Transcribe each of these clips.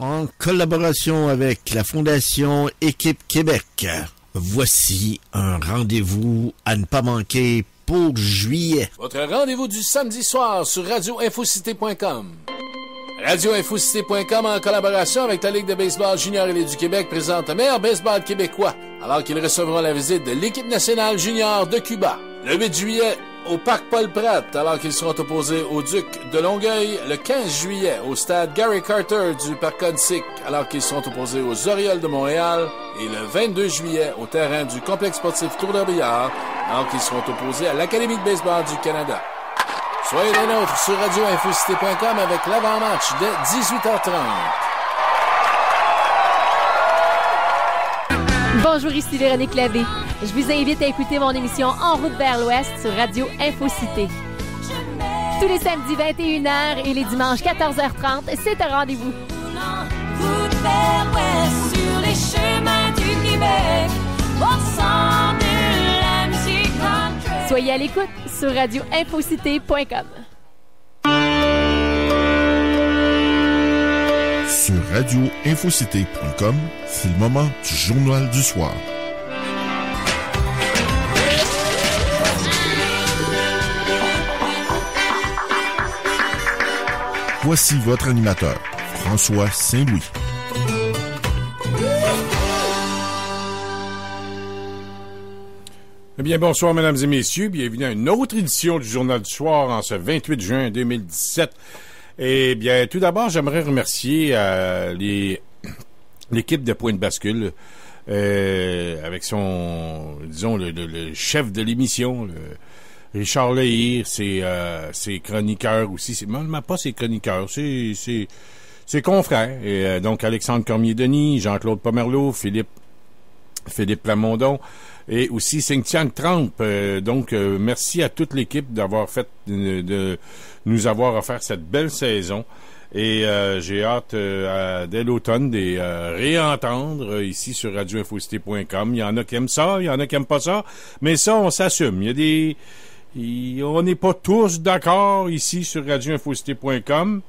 en collaboration avec la Fondation Équipe Québec. Voici un rendez-vous à ne pas manquer pour juillet. Votre rendez-vous du samedi soir sur radioinfocité.com. Radioinfocité.com en collaboration avec la Ligue de baseball junior élite du Québec présente le meilleur baseball québécois alors qu'ils recevront la visite de l'équipe nationale junior de Cuba. Le 8 juillet au Parc Paul-Pratt alors qu'ils seront opposés au Duc de Longueuil. Le 15 juillet au stade Gary Carter du Parc Odyssey alors qu'ils seront opposés aux Orioles de Montréal. Et le 22 juillet au terrain du complexe sportif Tour-de-Billard alors qu'ils seront opposés à l'Académie de baseball du Canada. Soyez les nôtres sur radioinfocité.com avec l'avant-match dès 18h30. Bonjour, ici Véronique Labbé. Je vous invite à écouter mon émission En route vers l'Ouest sur Radio Infocité. Tous les samedis 21h et les dimanches 14h30, c'est un rendez-vous. Route vers l'Ouest sur les chemins du Québec, au centre de la musique country. Soyez à l'écoute sur radioinfocité.com. Sur radioinfocité.com, c'est le moment du journal du soir. Voici votre animateur, François Saint-Louis. Eh bien, bonsoir, mesdames et messieurs. Bienvenue à une autre édition du Journal du Soir en ce 28 juin 2017. Eh bien, tout d'abord, j'aimerais remercier l'équipe de Point de Bascule avec son, disons, le chef de l'émission, Richard Lehir, ses chroniqueurs aussi. C'est même pas ses chroniqueurs, c'est ses confrères. Et, donc, Alexandre Cormier-Denis, Jean-Claude Pomerleau, Philippe Plamondon et aussi Cynthia Trempe. Donc, merci à toute l'équipe d'avoir de nous avoir offert cette belle saison. Et j'ai hâte dès l'automne de réentendre ici sur radioinfocité.com. Il y en a qui aiment ça, il y en a qui aiment pas ça, mais ça, on s'assume. On n'est pas tous d'accord ici sur radioinfocité.com.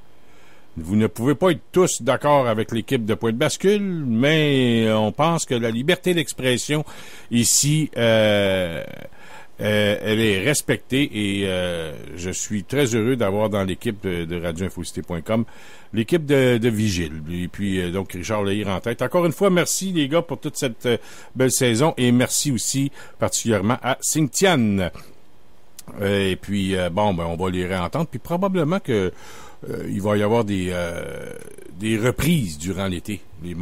Vous ne pouvez pas être tous d'accord avec l'équipe de Point de Bascule, mais on pense que la liberté d'expression ici, elle est respectée et je suis très heureux d'avoir dans l'équipe de radioinfocité.com l'équipe de Vigile. Et puis, donc, Richard Lehir en tête. Encore une fois, merci les gars pour toute cette belle saison et merci aussi particulièrement à Cynthia. Et puis, on va les réentendre. Puis probablement que il va y avoir des reprises durant l'été, les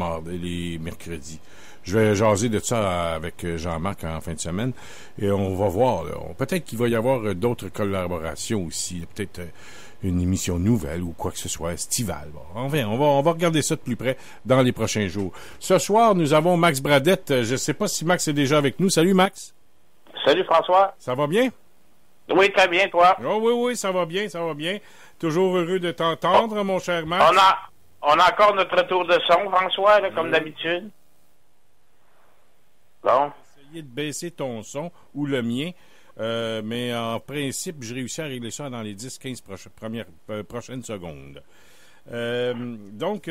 mercredis. Je vais jaser de ça avec Jean-Marc en fin de semaine et on va voir. Peut-être qu'il va y avoir d'autres collaborations aussi. Peut-être une émission nouvelle ou quoi que ce soit, estivale. Bon, on va regarder ça de plus près dans les prochains jours. Ce soir, nous avons Max Bradette. Je ne sais pas si Max est déjà avec nous. Salut Max. Salut François. Ça va bien? Oui, très bien, toi? Oh, oui, ça va bien. Toujours heureux de t'entendre, mon cher Max. On a encore notre tour de son, François, là, comme d'habitude. Bon. Essayer de baisser ton son ou le mien, mais en principe, j'ai réussi à régler ça dans les 10-15 prochaines secondes. Donc,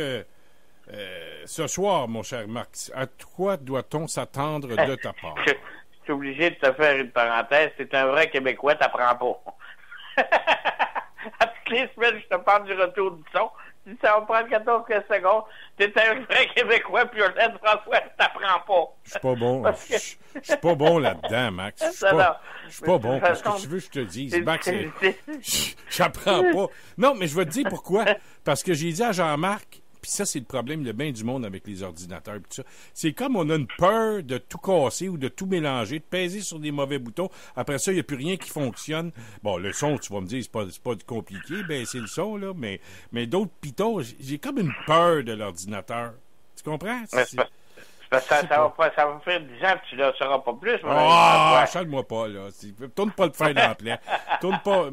ce soir, mon cher Max, à quoi doit-on s'attendre de ta part? Je suis obligé de te faire une parenthèse. C'est un vrai Québécois, t'apprends pas. À toutes les semaines, je te parle du retour du son. Si ça va prendre 14 secondes, t'es un vrai Québécois, puis je t'aide, François, tu t'apprends pas. Je suis pas bon. Je suis pas bon là-dedans, Max. Je suis pas bon. Qu'est-ce que tu veux que je te dise? Max, j'apprends pas. Non, mais je vais te dire pourquoi. Parce que j'ai dit à Jean-Marc, puis ça, c'est le problème de bien du monde avec les ordinateurs et tout ça. C'est comme on a une peur de tout casser ou de tout mélanger, de peser sur des mauvais boutons. Après ça, il n'y a plus rien qui fonctionne. Bon, le son, tu vas me dire, c'est pas compliqué. Ben, c'est le son, là. Mais d'autres pitons, j'ai comme une peur de l'ordinateur. Tu comprends? Ça va faire 10 ans que tu ne le sauras pas plus. Chale-moi pas, là. Tourne pas le fer dans la plaie. Tourne pas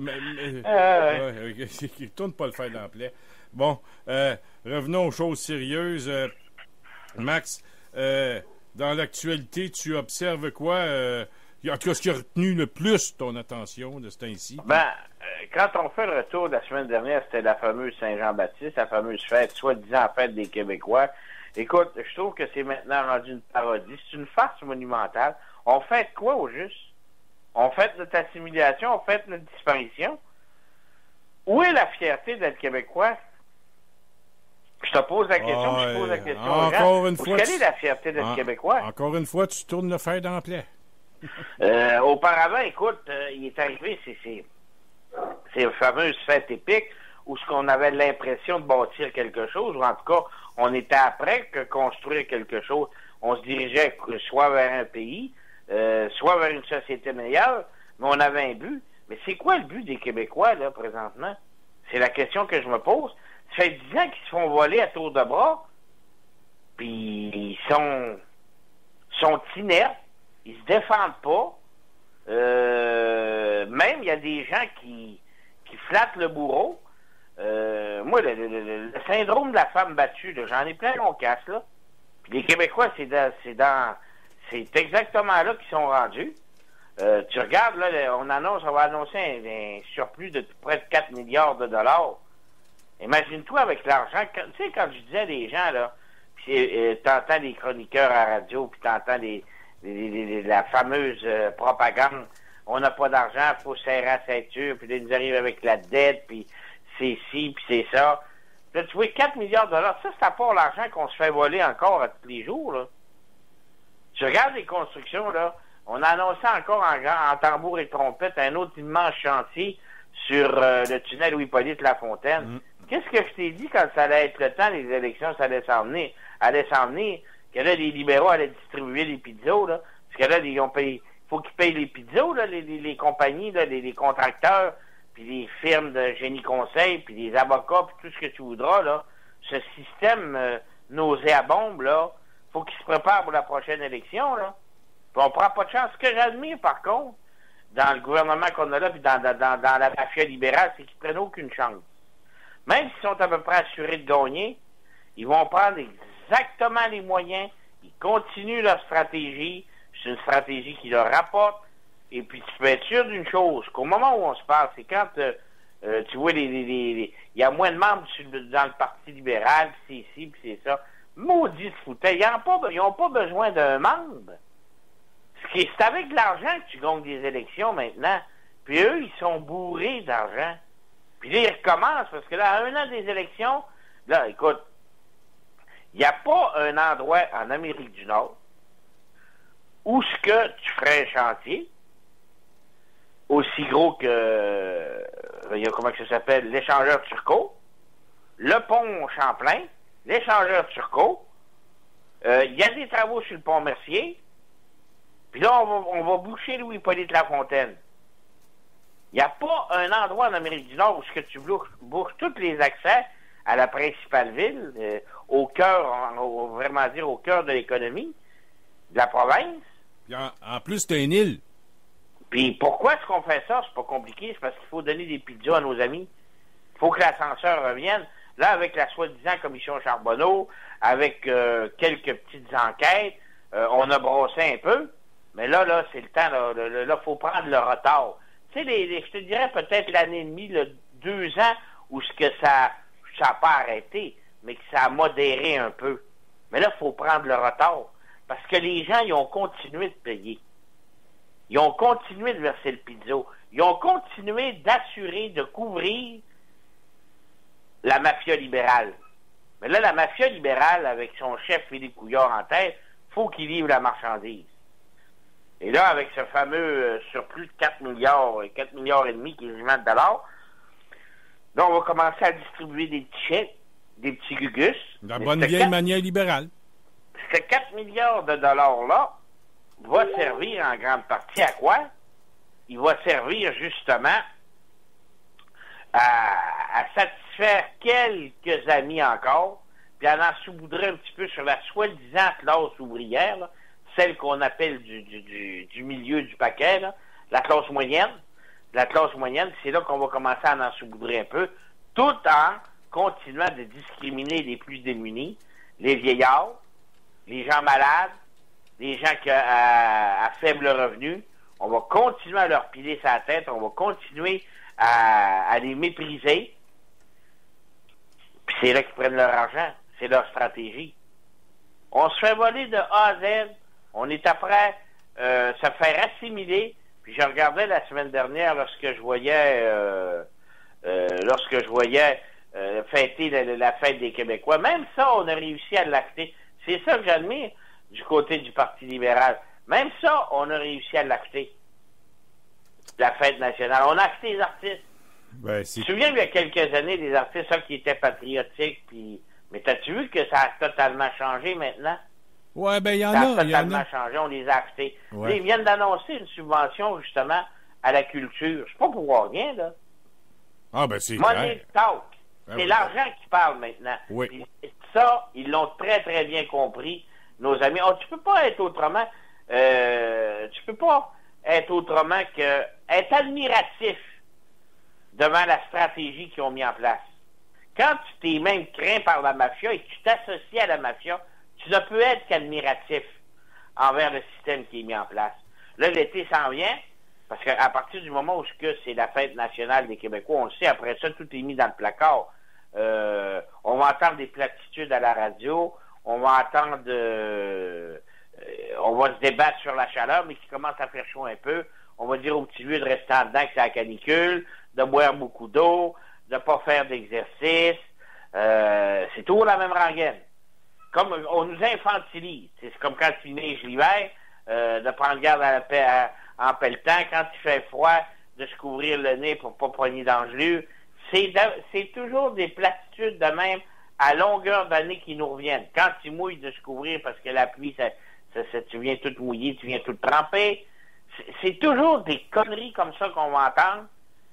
le fer dans la plaie. Bon, revenons aux choses sérieuses. Max, dans l'actualité, tu observes quoi? Puis en tout cas, ce qui a retenu le plus ton attention de ce temps-ci? Quand on fait le retour de la semaine dernière, c'était la fameuse Saint-Jean-Baptiste, la fameuse fête, soi-disant fête des Québécois. Écoute, je trouve que c'est maintenant rendu une parodie. C'est une farce monumentale. On fête quoi au juste? On fête notre assimilation, on fête notre disparition. Où est la fierté d'être Québécois? Je te pose la question, je pose la question aux gens. Quelle est la fierté d'être Québécois? Encore une fois, tu tournes le fer dans la plaie. Auparavant, écoute, il est arrivé ces fameuses fêtes épiques où ce qu'on avait l'impression de bâtir quelque chose, ou en tout cas, on était après que construire quelque chose. On se dirigeait soit vers un pays, soit vers une société meilleure, mais on avait un but. Mais c'est quoi le but des Québécois, là, présentement? C'est la question que je me pose. Ça fait 10 ans qu'ils se font voler à tour de bras, puis ils sont inertes, ils se défendent pas. Même, il y a des gens qui flattent le bourreau. Moi, le syndrome de la femme battue, là, j'en ai plein mon casse, là. Puis les Québécois, c'est exactement là qu'ils sont rendus. Tu regardes, là, on va annoncer un surplus de près de 4 milliards de dollars. Imagine-toi avec l'argent, tu sais, quand je disais des gens, là, puis t'entends les chroniqueurs à la radio, puis t'entends la fameuse propagande, on n'a pas d'argent, il faut serrer la ceinture, puis là, ils nous arrivent avec la dette, puis c'est ci, puis c'est ça. Là, tu vois, 4 milliards de dollars, ça, c'est à part l'argent qu'on se fait voler encore à tous les jours, là. Tu regardes les constructions, là, on a annoncé encore en tambour et trompette un autre immense chantier sur le tunnel Louis-Hippolyte Lafontaine. Qu'est-ce que je t'ai dit quand ça allait être le temps des élections, ça allait s'en venir, que là, les libéraux allaient distribuer les pizzas, là, parce que là, il faut qu'ils payent les pizzas, là, les compagnies, là, les contracteurs, puis les firmes de génie conseil, puis les avocats, puis tout ce que tu voudras, là. Ce système nauséabond, là, faut qu'il se prépare pour la prochaine élection, là. Puis on prend pas de chance. Ce que j'admire, par contre, dans le gouvernement qu'on a là, puis dans la mafia libérale, c'est qu'ils prennent aucune chance. Même s'ils sont à peu près assurés de gagner, ils vont prendre exactement les moyens, ils continuent leur stratégie, c'est une stratégie qui leur rapporte, et puis tu peux être sûr d'une chose, qu'au moment où on se parle, c'est quand tu vois il y a moins de membres dans le Parti libéral, puis c'est ici, puis c'est ça. Maudit foutais, ils n'ont pas besoin d'un membre. C'est avec de l'argent que tu gagnes des élections maintenant. Puis eux, ils sont bourrés d'argent. Puis là, ils recommencent, parce que là, à 1 an des élections, là, écoute, il n'y a pas un endroit en Amérique du Nord où ce que tu ferais un chantier aussi gros que, comment que ça s'appelle, l'échangeur Turcot, le pont Champlain, l'échangeur Turcot, il y a des travaux sur le pont Mercier, puis là, on va boucher Louis-Hippolyte Lafontaine. Il n'y a pas un endroit en Amérique du Nord où ce que tu bouches tous les accès à la principale ville, au cœur, on va vraiment dire au cœur de l'économie de la province. Puis en plus, t'as une île. Puis pourquoi est-ce qu'on fait ça? C'est pas compliqué, c'est parce qu'il faut donner des pizzas à nos amis. Il faut que l'ascenseur revienne. Là, avec la soi-disant commission Charbonneau, avec quelques petites enquêtes, on a brossé un peu, mais là, c'est le temps, là, faut prendre le retard. Tu sais, je te dirais peut-être l'année et demie, 2 ans, où ce que ça n'a pas arrêté, mais que ça a modéré un peu. Mais là, il faut prendre le retard. Parce que les gens, ils ont continué de payer. Ils ont continué de verser le pizzo. Ils ont continué d'assurer, de couvrir la mafia libérale. Mais là, la mafia libérale, avec son chef Philippe Couillard en tête, faut qu'il livre la marchandise. Et là, avec ce fameux surplus de 4 milliards et demi quasiment de dollars, là, on va commencer à distribuer des petits chèques, des petits gugus. La bonne vieille manière libérale. Ce 4 milliards de dollars-là va servir en grande partie à quoi? Il va servir justement à satisfaire quelques amis encore, puis à en saupoudrer un petit peu sur la soi-disant classe ouvrière, là, celle qu'on appelle du milieu du paquet, là, la classe moyenne. La classe moyenne, c'est là qu'on va commencer à en saupoudrer un peu, tout en continuant de discriminer les plus démunis, les vieillards, les gens malades, les gens à faible revenu, On va continuer à leur piler sa tête. On va continuer à les mépriser. Puis c'est là qu'ils prennent leur argent. C'est leur stratégie. On se fait voler de A à Z. On est après se faire assimiler. Puis je regardais la semaine dernière lorsque je voyais fêter la fête des Québécois. Même ça, on a réussi à l'acter. C'est ça que j'admire du côté du Parti libéral. Même ça, on a réussi à l'acter. La fête nationale. On a acté les artistes. Ben, Je me souviens qu'il y a quelques années, les artistes qui étaient patriotiques, puis... Mais t'as-tu vu que ça a totalement changé maintenant? Ouais, ben, il y en ça a. Ça a totalement changé, on les a actés. Ouais. Ils viennent d'annoncer une subvention, justement, à la culture. C'est pas pour rien, là. Ah, ben, c'est Money clair. talk. Ah, C'est oui. l'argent qui parle maintenant. Oui. Puis ça, ils l'ont très, très bien compris, nos amis. Oh, tu peux pas être autrement que être admiratif devant la stratégie qu'ils ont mis en place. Quand tu t'es même craint par la mafia et que tu t'associes à la mafia, tu ne peux être qu'admiratif envers le système qui est mis en place. Là, l'été s'en vient, parce qu'à partir du moment où c'est la fête nationale des Québécois, on le sait, après ça, tout est mis dans le placard. On va entendre des platitudes à la radio, on va se débattre sur la chaleur, mais qui commence à faire chaud un peu. On va dire aux petits vieux de rester en dedans que c'est la canicule, de boire beaucoup d'eau, de ne pas faire d'exercice. C'est toujours la même rengaine. Comme on nous infantilise. C'est comme quand il neige l'hiver, de prendre garde en pelletant. Quand il fait froid, de se couvrir le nez pour ne pas poigner d'engelure. C'est toujours des platitudes de même à longueur d'année qui nous reviennent. Quand il mouille, de se couvrir parce que la pluie, tu viens tout mouiller, tu viens tout tremper. C'est toujours des conneries comme ça qu'on va entendre.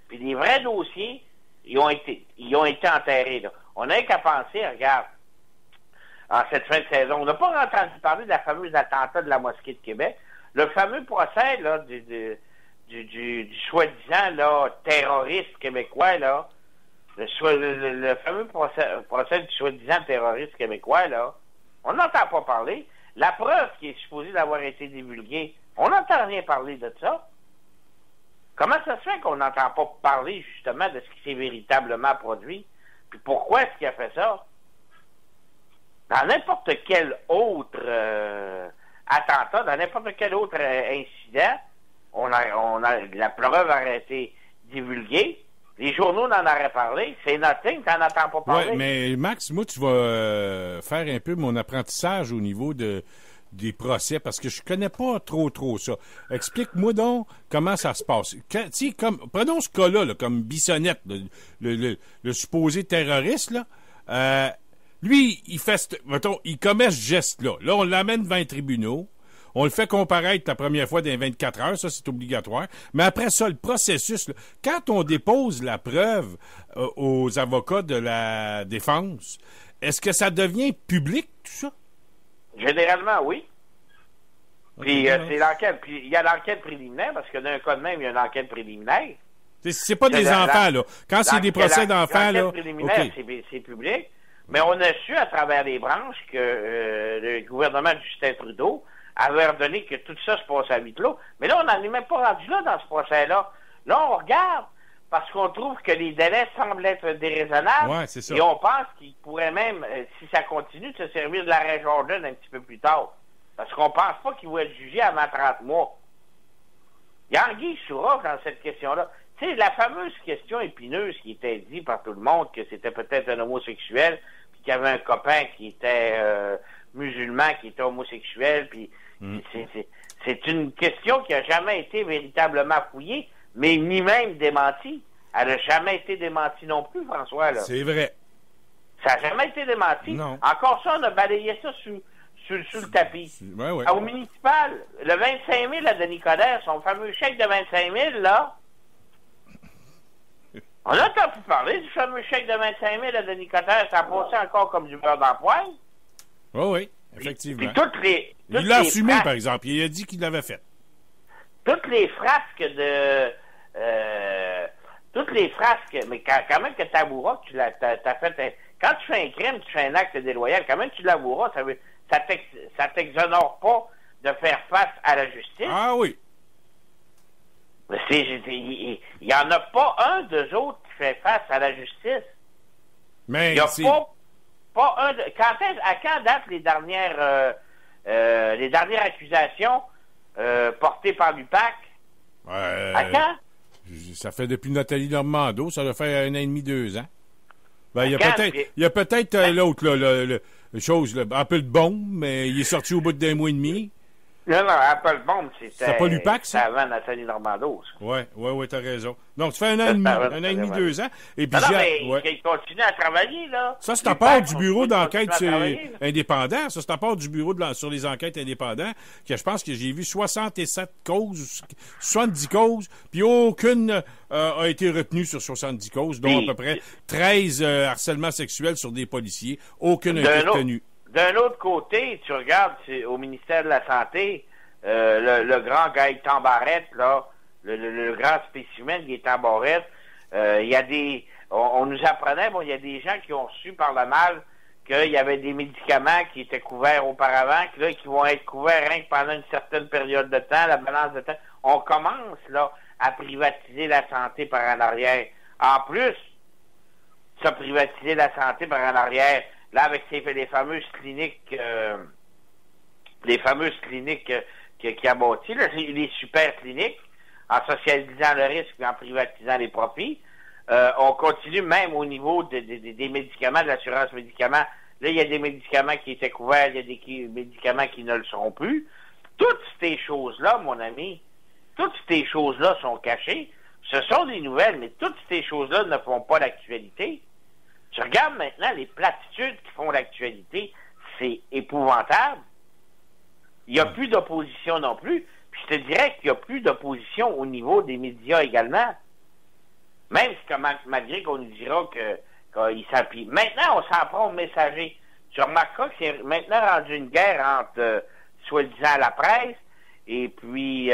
Puis les vrais dossiers, ils ont été enterrés. Là. On n'a qu'à penser, regarde, en cette fin de saison, on n'a pas entendu parler de la fameuse attentat de la Mosquée de Québec. Le fameux procès là, du soi-disant là, terroriste québécois, là, le fameux procès du soi-disant terroriste québécois, là, on n'entend pas parler. La preuve qui est supposée d'avoir été divulguée, on n'entend rien parler de ça. Comment ça se fait qu'on n'entend pas parler, justement, de ce qui s'est véritablement produit? Puis pourquoi est-ce qu'il a fait ça? Dans n'importe quel autre attentat, dans n'importe quel autre incident, la preuve aurait été divulguée. Les journaux n'en auraient parlé. C'est nothing, t'en entends pas parler. Oui, mais Max, moi, tu vas faire un peu mon apprentissage au niveau des procès, parce que je connais pas trop ça. Explique-moi donc comment ça se passe. Prenons ce cas-là, là, comme Bissonnette, le supposé terroriste, là. Lui, il commet ce geste-là. Là, on l'amène devant les tribunaux. On le fait comparaître la première fois dans 24 heures, ça c'est obligatoire. Mais après ça, le processus, là, quand on dépose la preuve aux avocats de la défense, est-ce que ça devient public, tout ça? Généralement, oui. Puis Okay, c'est l'enquête. Puis il y a l'enquête préliminaire, parce que dans un cas de même, il y a une enquête préliminaire. C'est pas des enfants, là. Quand c'est des procès d'enfants, là. L'enquête préliminaire, c'est public. Mais on a su à travers les branches que le gouvernement de Justin Trudeau avait ordonné que tout ça se passe à huis clos. Mais là, on n'en est même pas rendu là dans ce procès-là. Là, on regarde parce qu'on trouve que les délais semblent être déraisonnables. Ouais, c'est ça. Et on pense qu'il pourrait même, si ça continue, de se servir de l'arrêt Jordan un petit peu plus tard. Parce qu'on pense pas qu'il va être jugé avant 30 mois. Il y a anguille sous roche dans cette question-là. Tu sais, la fameuse question épineuse qui était dit par tout le monde que c'était peut-être un homosexuel, puis qu'il y avait un copain qui était musulman, qui était homosexuel, puis c'est une question qui a jamais été véritablement fouillée, mais ni même démentie. Elle n'a jamais été démentie non plus, François. Là. C'est vrai. Ça n'a jamais été démenti. Non. Encore ça, on a balayé ça sous le tapis. Ouais. Au municipal, le 25 000 à Denis Coderre, son fameux chèque de 25 000, là, on a entendu parler du fameux chèque de 25 000 à Denis Coderre, ça a passé encore comme du beurre dans le poêle. Oui, effectivement. Puis il l'a assumé, par exemple. Il a dit qu'il l'avait fait. Toutes les frasques mais quand même que tu avoueras que t'as fait... Quand tu fais un crime, tu fais un acte déloyal, quand même tu l'avoueras, ça t'exonore pas de faire face à la justice. Ah oui. Il n'y en a pas un d'eux autres qui fait face à la justice. Mais il n'y a pas un... À quand datent les dernières accusations portées par l'UPAC? À quand? Ça fait depuis Nathalie Normando, ça doit faire 1 an et demi, 2 ans. Ben, il y a peut-être l'autre, là, le chose, là, un peu de bombe, mais il est sorti au bout d'1 mois et demi. Non, Apple Bomb, c'était pas l'UPAC, ça? avant Nathalie Normando. Oui, t'as raison. Donc, tu fais 1 an et demi, 1 an et demi, 2 ans. Et puis, il continue à travailler, là. Ça, c'est à part du bureau d'enquête indépendant. Ça, c'est à part du bureau sur les enquêtes indépendantes, que je pense que j'ai vu 67 causes, 70 causes, puis aucune a été retenue sur 70 causes, dont à peu près 13 harcèlements sexuels sur des policiers. Aucune n'a été retenue. D'un autre côté, tu regardes au ministère de la Santé, le grand Gaëtan Barrette, là, le grand spécimen Gaëtan Barrette, il y a on nous apprenait, il y a des gens qui ont su par le mal qu'il y avait des médicaments qui étaient couverts auparavant, qui vont être couverts rien que pendant une certaine période de temps, la balance de temps. On commence, là, à privatiser la santé par en arrière. En plus, ça privatiser la santé par en arrière, là, avec les fameuses cliniques, qui a bâti, là, les super cliniques, en socialisant le risque et en privatisant les profits, on continue même au niveau des médicaments, de l'assurance médicaments. Là, il y a des médicaments qui étaient couverts, il y a des médicaments qui ne le seront plus. Toutes ces choses-là, mon ami, toutes ces choses-là sont cachées. Ce sont des nouvelles, mais toutes ces choses-là ne font pas l'actualité. Tu regardes maintenant les platitudes qui font l'actualité, c'est épouvantable. Il n'y a plus d'opposition non plus. Puis je te dirais qu'il n'y a plus d'opposition au niveau des médias également. Même si, malgré qu'on nous dira qu'il s'appuie. Maintenant, on s'en prend au messager. Tu remarqueras que c'est maintenant rendu une guerre entre, soi-disant, la presse et puis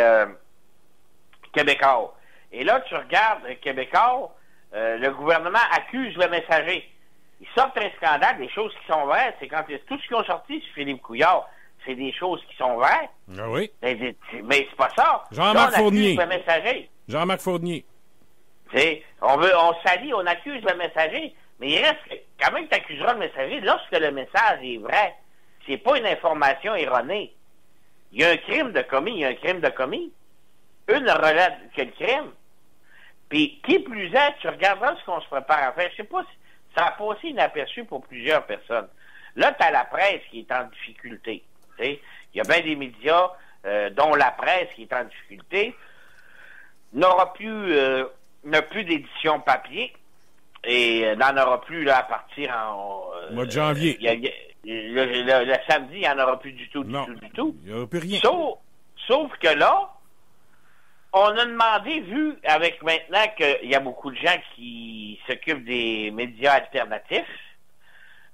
Québécois. Et là, tu regardes Québécois, le gouvernement accuse le messager. Ils sortent un scandale, des choses qui sont vraies. C'est quand tout ce qu'ils ont sorti sur Philippe Couillard, c'est des choses qui sont vraies. Ah oui. Mais c'est pas ça. Jean-Marc Fournier. Le messager. Jean-Marc Fournier. On s'allie, on accuse le messager, mais il reste quand même que tu accuseras le messager lorsque le message est vrai. C'est pas une information erronée. Il y a un crime de commis, Une relève que le crime. Puis, qui plus est, tu regarderas ce qu'on se prépare à faire. Je sais pas si ça a passé inaperçu pour plusieurs personnes. Là, tu as la presse qui est en difficulté. Il y a bien des médias, dont la presse qui est en difficulté, n'a plus d'édition papier et n'en aura plus là à partir en mois de janvier. Le samedi, il n'y en aura plus du tout. Il n'y aura plus rien. Sauf que là, on a demandé, vu avec maintenant qu'il y a beaucoup de gens qui s'occupent des médias alternatifs,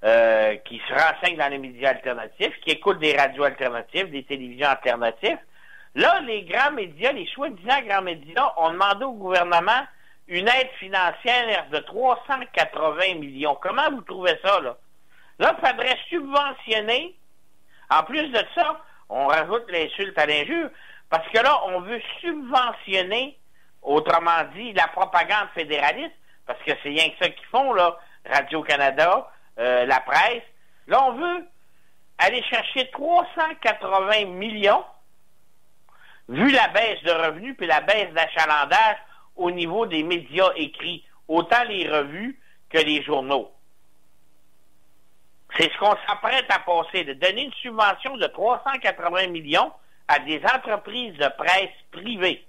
qui se renseignent dans les médias alternatifs, qui écoutent des radios alternatives, des télévisions alternatives. Là, les grands médias, les soi-disant grands médias, ont demandé au gouvernement une aide financière de 380 millions. Comment vous trouvez ça, là? Là, il faudrait subventionner. En plus de ça, on rajoute l'insulte à l'injure, parce que là, on veut subventionner, autrement dit, la propagande fédéraliste, parce que c'est rien que ça qu'ils font, là, Radio-Canada, la presse. Là, on veut aller chercher 380 millions, vu la baisse de revenus puis la baisse d'achalandage au niveau des médias écrits, autant les revues que les journaux. C'est ce qu'on s'apprête à passer, de donner une subvention de 380 millions à des entreprises de presse privées.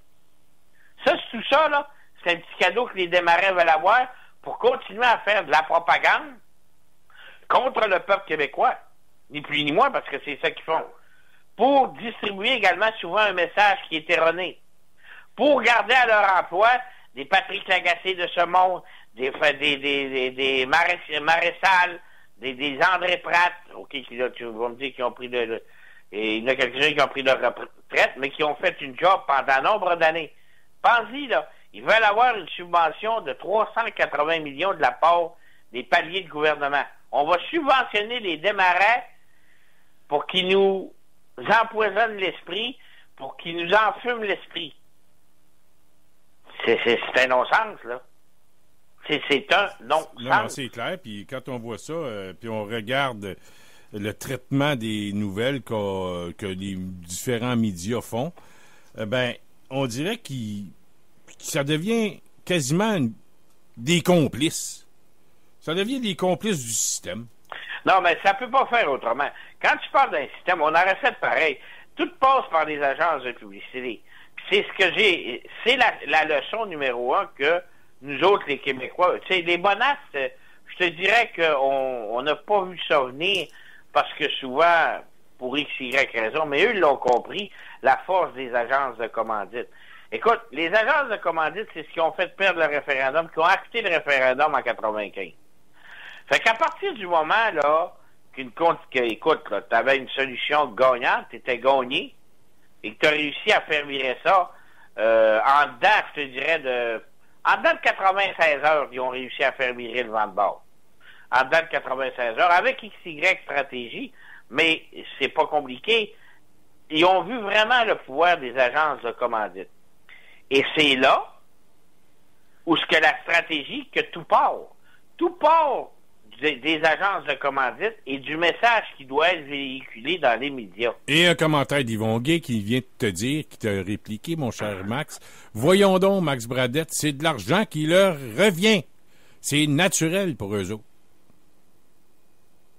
Ça, c'est tout ça, là, c'est un petit cadeau que les démarrants veulent avoir pour continuer à faire de la propagande contre le peuple québécois. Ni plus ni moins, parce que c'est ça qu'ils font. Pour distribuer également souvent un message qui est erroné. Pour garder à leur emploi des Patrick Lagacé de ce monde, des Maréchal, des André Pratt, OK, là, tu vas me dire qu'ils ont pris et il y en a quelques-uns qui ont pris leur retraite, mais qui ont fait une job pendant nombre d'années. Pensez-y, là, ils veulent avoir une subvention de 380 millions de la part des paliers de gouvernement. On va subventionner les démarrants pour qu'ils nous empoisonnent l'esprit, pour qu'ils nous enfument l'esprit. C'est un non-sens, là. C'est un non-sens. Non, c'est clair. Puis quand on voit ça, puis on regarde le traitement des nouvelles que les différents médias font, on dirait que ça devient quasiment des complices. Ça devient des complices du système. Non, mais ça peut pas faire autrement. Quand tu parles d'un système, on aurait fait pareil. Tout passe par des agences de publicité. Puis c'est ce que c'est la leçon numéro 1 que nous autres, les Québécois, tu sais, les bonasses, je te dirais qu'on n'a pas vu ça venir parce que souvent, pour X, Y raison, mais eux, ils l'ont compris, la force des agences de commandite. Écoute, les agences de commandite, c'est ce qui ont fait perdre le référendum, qui ont acté le référendum en 95. Fait qu'à partir du moment, là, écoute, tu avais une solution gagnante, tu étais gagné, et que tu as réussi à faire virer ça, en dedans, je te dirais, en dedans de 96 heures, ils ont réussi à faire virer le vent de bord. En dedans de 96 heures, avec XY stratégie, mais c'est pas compliqué. Ils ont vu vraiment le pouvoir des agences de commandite. Et c'est là où ce que la stratégie, que tout part. Tout part des agences de commandite et du message qui doit être véhiculé dans les médias. Et un commentaire d'Yvon Gay qui vient de te dire, qui t'a répliqué, mon cher Max. Voyons donc, Max Bradette, c'est de l'argent qui leur revient. C'est naturel pour eux autres.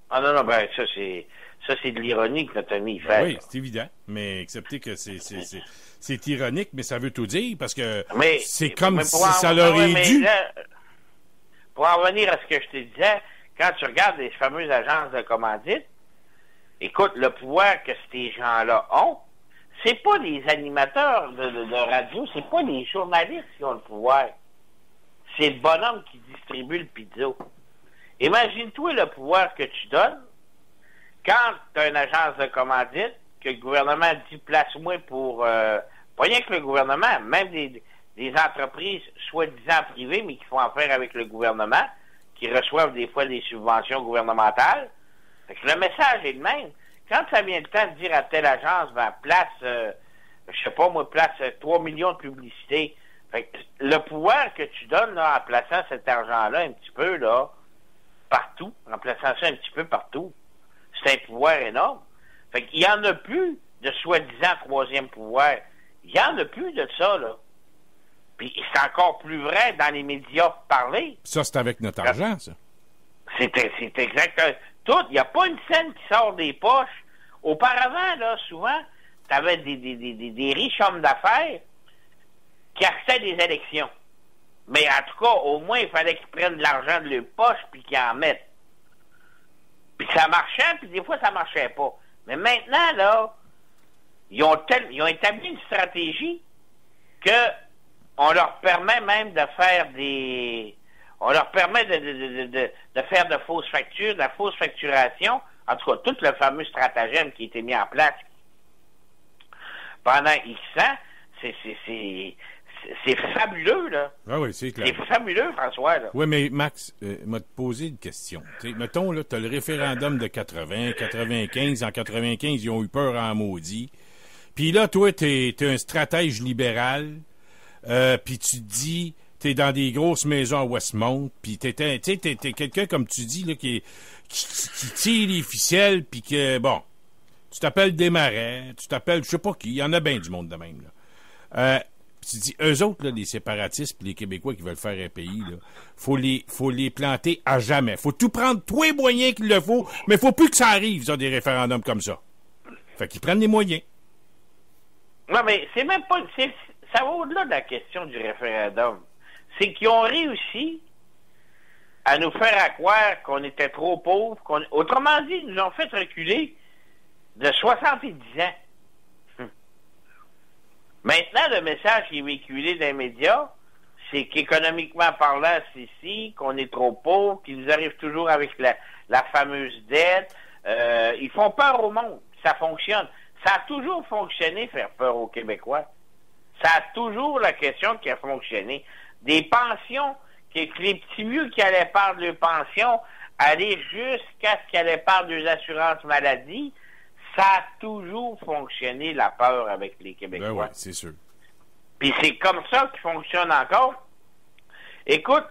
Ah non, ça c'est de l'ironie que notre ami fait. Oui, c'est évident. Mais acceptez que c'est ironique, mais ça veut tout dire, parce que c'est comme si ça leur est dû. Là, pour en revenir à ce que je te disais, quand tu regardes les fameuses agences de commandite, écoute, le pouvoir que ces gens-là ont, c'est pas les animateurs de radio, c'est pas les journalistes qui ont le pouvoir. C'est le bonhomme qui distribue le pizza. Imagine-toi le pouvoir que tu donnes quand tu as une agence de commandite, que le gouvernement dit place-moi pour... pas rien que le gouvernement, même des entreprises soi-disant privées, mais qui font affaire avec le gouvernement, qui reçoivent des fois des subventions gouvernementales. Fait que le message est le même. Quand ça vient le temps de dire à telle agence, place, je sais pas moi, place 3 millions de publicités. Fait que le pouvoir que tu donnes là, en plaçant cet argent-là un petit peu là, partout, en plaçant ça un petit peu partout, c'est un pouvoir énorme. Fait qu'il y en a plus de soi-disant troisième pouvoir. Il y en a plus de ça, là. Puis c'est encore plus vrai dans les médias parlés. Ça, c'est avec notre argent, ça. C'est exactement tout. Il n'y a pas une scène qui sort des poches. Auparavant, là, souvent, tu avais des riches hommes d'affaires qui achetaient des élections. Mais en tout cas, au moins, il fallait qu'ils prennent de l'argent de leur poche puis qu'ils en mettent. Puis ça marchait, puis des fois, ça marchait pas. Mais maintenant, là, ils ont établi une stratégie que on leur permet même de faire on leur permet de faire de fausses factures, de la fausse facturation. En tout cas, tout le fameux stratagème qui a été mis en place pendant X ans, c'est fabuleux, là. Ah oui, c'est clair. C'est fabuleux, François, là. Oui, mais Max, m'a te posé une question. T'sais, mettons, là, t'as le référendum de 80, 95. En 95, ils ont eu peur en maudit. Puis là, toi, t'es un stratège libéral. Puis tu te dis, t'es dans des grosses maisons à Westmount, puis t'es quelqu'un, comme tu dis, là, qui tire les ficelles, puis que, bon, tu t'appelles Desmarais, tu t'appelles, je sais pas qui, il y en a bien du monde de même, là. Puis tu dis, eux autres, là, les séparatistes, puis les Québécois qui veulent faire un pays, là, faut les planter à jamais. Faut tout prendre, tous les moyens qu'il le faut, mais faut plus que ça arrive, ça, des référendums comme ça. Fait qu'ils prennent les moyens. Non, mais c'est même pas... Ça va au-delà de la question du référendum. C'est qu'ils ont réussi à nous faire croire qu'on était trop pauvres. Autrement dit, ils nous ont fait reculer de 70 ans. Maintenant, le message qui est véhiculé dans les médias, c'est qu'économiquement parlant, c'est ici, qu'on est trop pauvres, qu'ils nous arrivent toujours avec la fameuse dette. Ils font peur au monde. Ça fonctionne. Ça a toujours fonctionné, faire peur aux Québécois. Ça a toujours la question qui a fonctionné. Des pensions, que les petits mieux qui allaient perdre leur pension, aller jusqu'à ce qu'ils allaient perdre leurs assurances maladie, ça a toujours fonctionné, la peur avec les Québécois. Ben oui, c'est sûr. Puis c'est comme ça qu'il fonctionne encore. Écoute,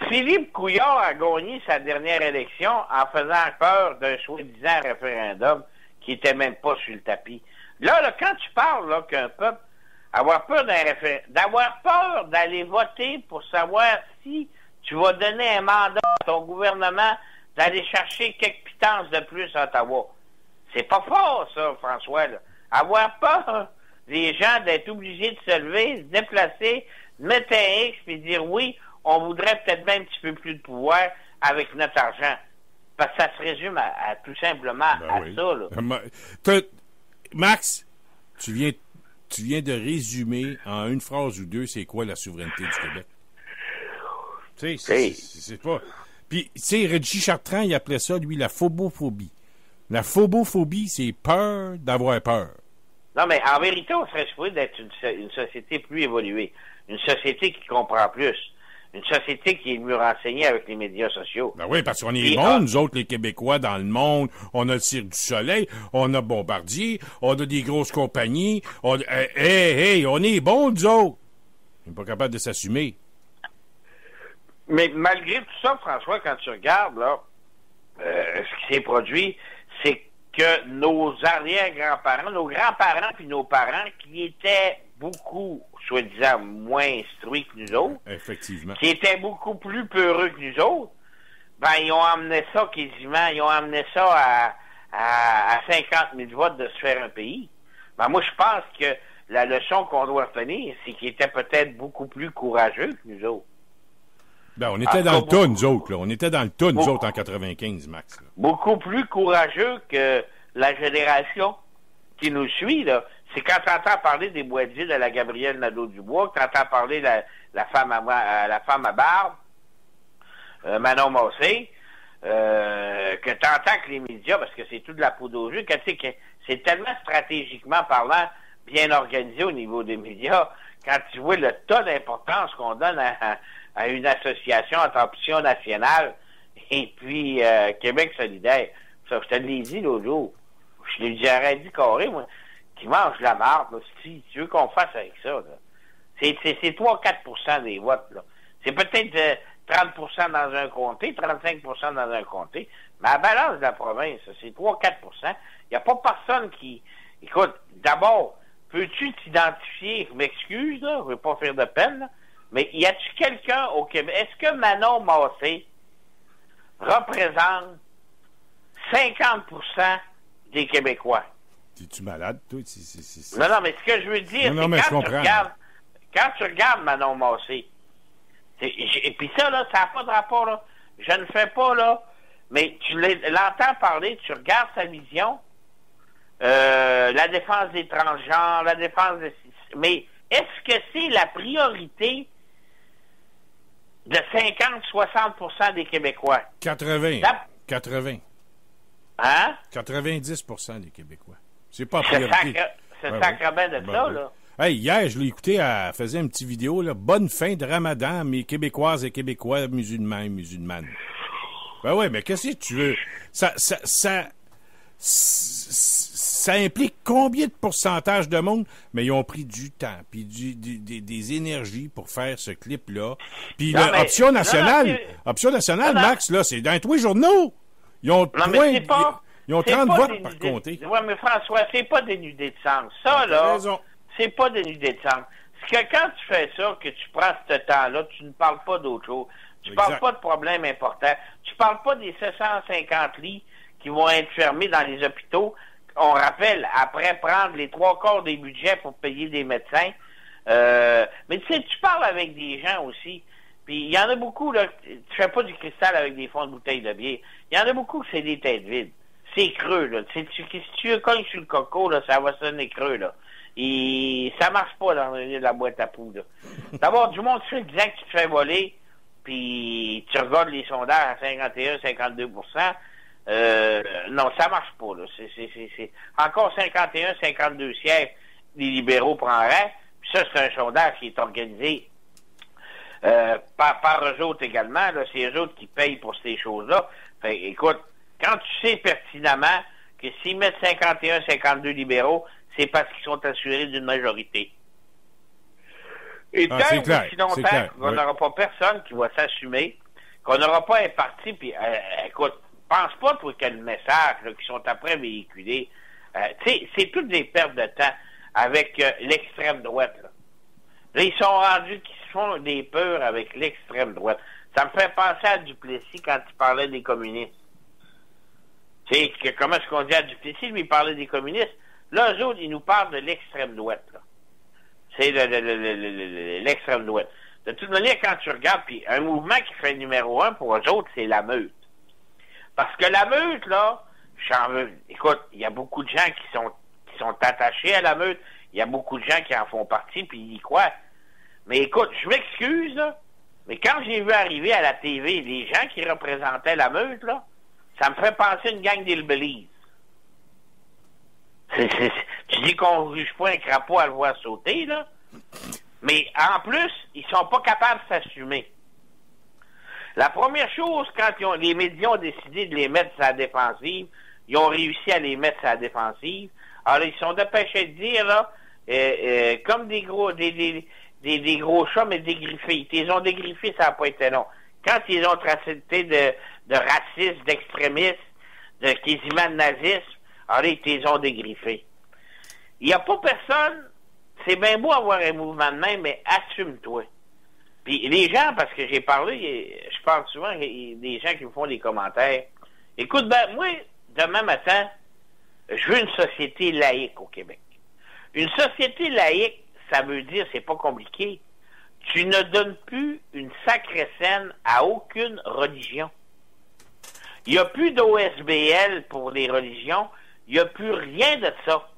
Philippe Couillard a gagné sa dernière élection en faisant peur d'un soi-disant référendum qui était même pas sur le tapis. Là, quand tu parles là, qu'un peuple avoir peur d'avoir peur d'aller voter pour savoir si tu vas donner un mandat à ton gouvernement d'aller chercher quelques pitances de plus à Ottawa. C'est pas fort, ça, François, là. Avoir peur des gens d'être obligés de se lever, se déplacer, mettre un X et dire oui, on voudrait peut-être même un petit peu plus de pouvoir avec notre argent. Parce que ça se résume à tout simplement ça, là. Max, tu viens de résumer en une phrase ou deux c'est quoi la souveraineté du Québec. Tu sais, c'est pas... Puis, tu sais, Reggie Chartrand, il appelait ça, lui, la phobophobie. La phobophobie, c'est peur d'avoir peur. Non, mais en vérité, on serait supposé d'être une société plus évoluée. Une société qui comprend plus. Une société qui est mieux renseignée avec les médias sociaux. Ben oui, parce qu'on est bons, nous autres, les Québécois, dans le monde. On a le Cirque du Soleil, on a Bombardier, on a des grosses compagnies. On est bons, nous autres. On n'est pas capable de s'assumer. Mais malgré tout ça, François, quand tu regardes, là, ce qui s'est produit, c'est que nos arrière-grands-parents, nos grands-parents puis nos parents, qui étaient beaucoup, soi-disant, moins instruits que nous autres, effectivement, qui étaient beaucoup plus peureux que nous autres, ben, ils ont amené ça quasiment, ils ont amené ça à 50 000 votes de se faire un pays. Ben, moi, je pense que la leçon qu'on doit retenir, c'est qu'ils étaient peut-être beaucoup plus courageux que nous autres. Ben, on était dans le tas, nous autres, là. On était dans le tas, nous autres, en 95, Max. Là. Beaucoup plus courageux que la génération qui nous suit, là. C'est quand tu entends parler des Boisdier de la Gabrielle Nadeau-Dubois, que tu entends parler la femme à barbe, Manon Massé, que tu entends que les médias, parce que c'est tout de la poudre aux yeux, que tu sais que c'est tellement stratégiquement parlant bien organisé au niveau des médias, quand tu vois le tas d'importance qu'on donne à une association entre Option nationale et puis Québec solidaire. Ça, je te l'ai dit l'autre jour. J'aurais dit carré, moi, qui mange la marde, là. Si tu veux qu'on fasse avec ça, là. C'est 3-4% des votes, là. C'est peut-être 30% dans un comté, 35% dans un comté, mais à la balance de la province, c'est 3-4%. Il n'y a pas personne qui... Écoute, d'abord, peux-tu t'identifier? Je m'excuse, là, je veux pas faire de peine, là, mais y a-tu quelqu'un au Québec? Est-ce que Manon Massé représente 50% des Québécois? Es-tu malade, toi? Non, mais ce que je veux dire, c'est quand tu regardes Manon Massé, et puis ça, là, ça n'a pas de rapport, là. Je ne fais pas, là, mais tu l'entends parler, tu regardes sa vision, la défense des transgenres, la défense des... Mais est-ce que c'est la priorité de 50-60% des Québécois? 80. 80. Hein? 90% des Québécois. C'est pas priorité. C'est sacrement de ça, là. Hey, hier, je l'ai écouté, elle faisait une petite vidéo, là. Bonne fin de Ramadan, mes Québécoises et Québécois, musulmans et musulmanes. Ben ouais, mais qu'est-ce que tu veux? Ça implique combien de pourcentage de monde? Mais ils ont pris du temps, puis des énergies pour faire ce clip-là. Puis Option nationale, Max, là, c'est dans tous les journaux. Ils ont ils ont 30 votes par compter. Oui, mais François, c'est pas dénudé de sens. Ça, là, c'est pas dénudé de sens. C'est que quand tu fais ça, que tu prends ce temps-là, tu ne parles pas d'autre chose. Tu parles pas de problèmes importants. Tu parles pas des 750 lits qui vont être fermés dans les hôpitaux. On rappelle, après prendre les 3/4 des budgets pour payer des médecins. Mais tu sais, tu parles avec des gens aussi. Puis il y en a beaucoup, là, tu fais pas du cristal avec des fonds de bouteilles de bière. Il y en a beaucoup que c'est des têtes vides. C'est creux, là. Si tu cognes sur le coco, là, ça va sonner creux, là. Et ça marche pas dans la boîte à poudre. D'abord, du monde qui disant que tu te fais voler, puis tu regardes les sondages à 51-52%, non, ça marche pas, là. C'est encore 51-52 sièges les libéraux prendraient. Puis ça, c'est un sondage qui est organisé par eux autres également, là. C'est eux autres qui payent pour ces choses-là. Fait, écoute, quand tu sais pertinemment que s'ils mettent 51-52 libéraux, c'est parce qu'ils sont assurés d'une majorité. Et tant c'est clair, aussi longtemps qu'on n'aura pas personne qui va s'assumer, qu'on n'aura pas un parti, puis écoute, pense pas, toi, que le message là, qui sont après véhiculés, tu sais, c'est toutes des pertes de temps avec l'extrême droite. Là, ils sont rendus qu'ils se font des peurs avec l'extrême droite. Ça me fait penser à Duplessis quand il parlait des communistes. Tu sais, comment est-ce qu'on dit à Duplessis? Lui, il parlait des communistes. Là, eux autres, ils nous parlent de l'extrême droite. Là. C'est l'extrême droite. De toute manière, quand tu regardes, puis un mouvement qui fait numéro 1 pour eux autres, c'est la meute. Parce que la meute, là, écoute, il y a beaucoup de gens qui sont attachés à la meute. Il y a beaucoup de gens qui en font partie, puis ils y croient. Mais écoute, je m'excuse, là, mais quand j'ai vu arriver à la TV les gens qui représentaient la meute, là, ça me fait penser à une gang d'hillbillies. Tu dis qu'on ne juge pas un crapaud à le voir sauter, là. Mais en plus, ils sont pas capables de s'assumer. La première chose, quand les médias ont décidé de les mettre sur la défensive, ils ont réussi à les mettre sur la défensive. Alors, ils sont dépêchés de dire, là, comme des gros chats, mais dégriffés. Ils ont dégriffé, ça n'a pas été long. Quand ils ont traité de racistes, d'extrémistes, de quasiment de nazisme, alors ils les ont dégriffés. Il n'y a pas personne, c'est bien beau avoir un mouvement de main, mais assume-toi. Puis les gens, parce que j'ai parlé, je parle souvent, il y a des gens qui me font des commentaires. Écoute, moi, demain matin, je veux une société laïque au Québec. Une société laïque, ça veut dire, c'est pas compliqué, tu ne donnes plus une sacrée scène à aucune religion. Il n'y a plus d'OSBL pour les religions, il n'y a plus rien de ça.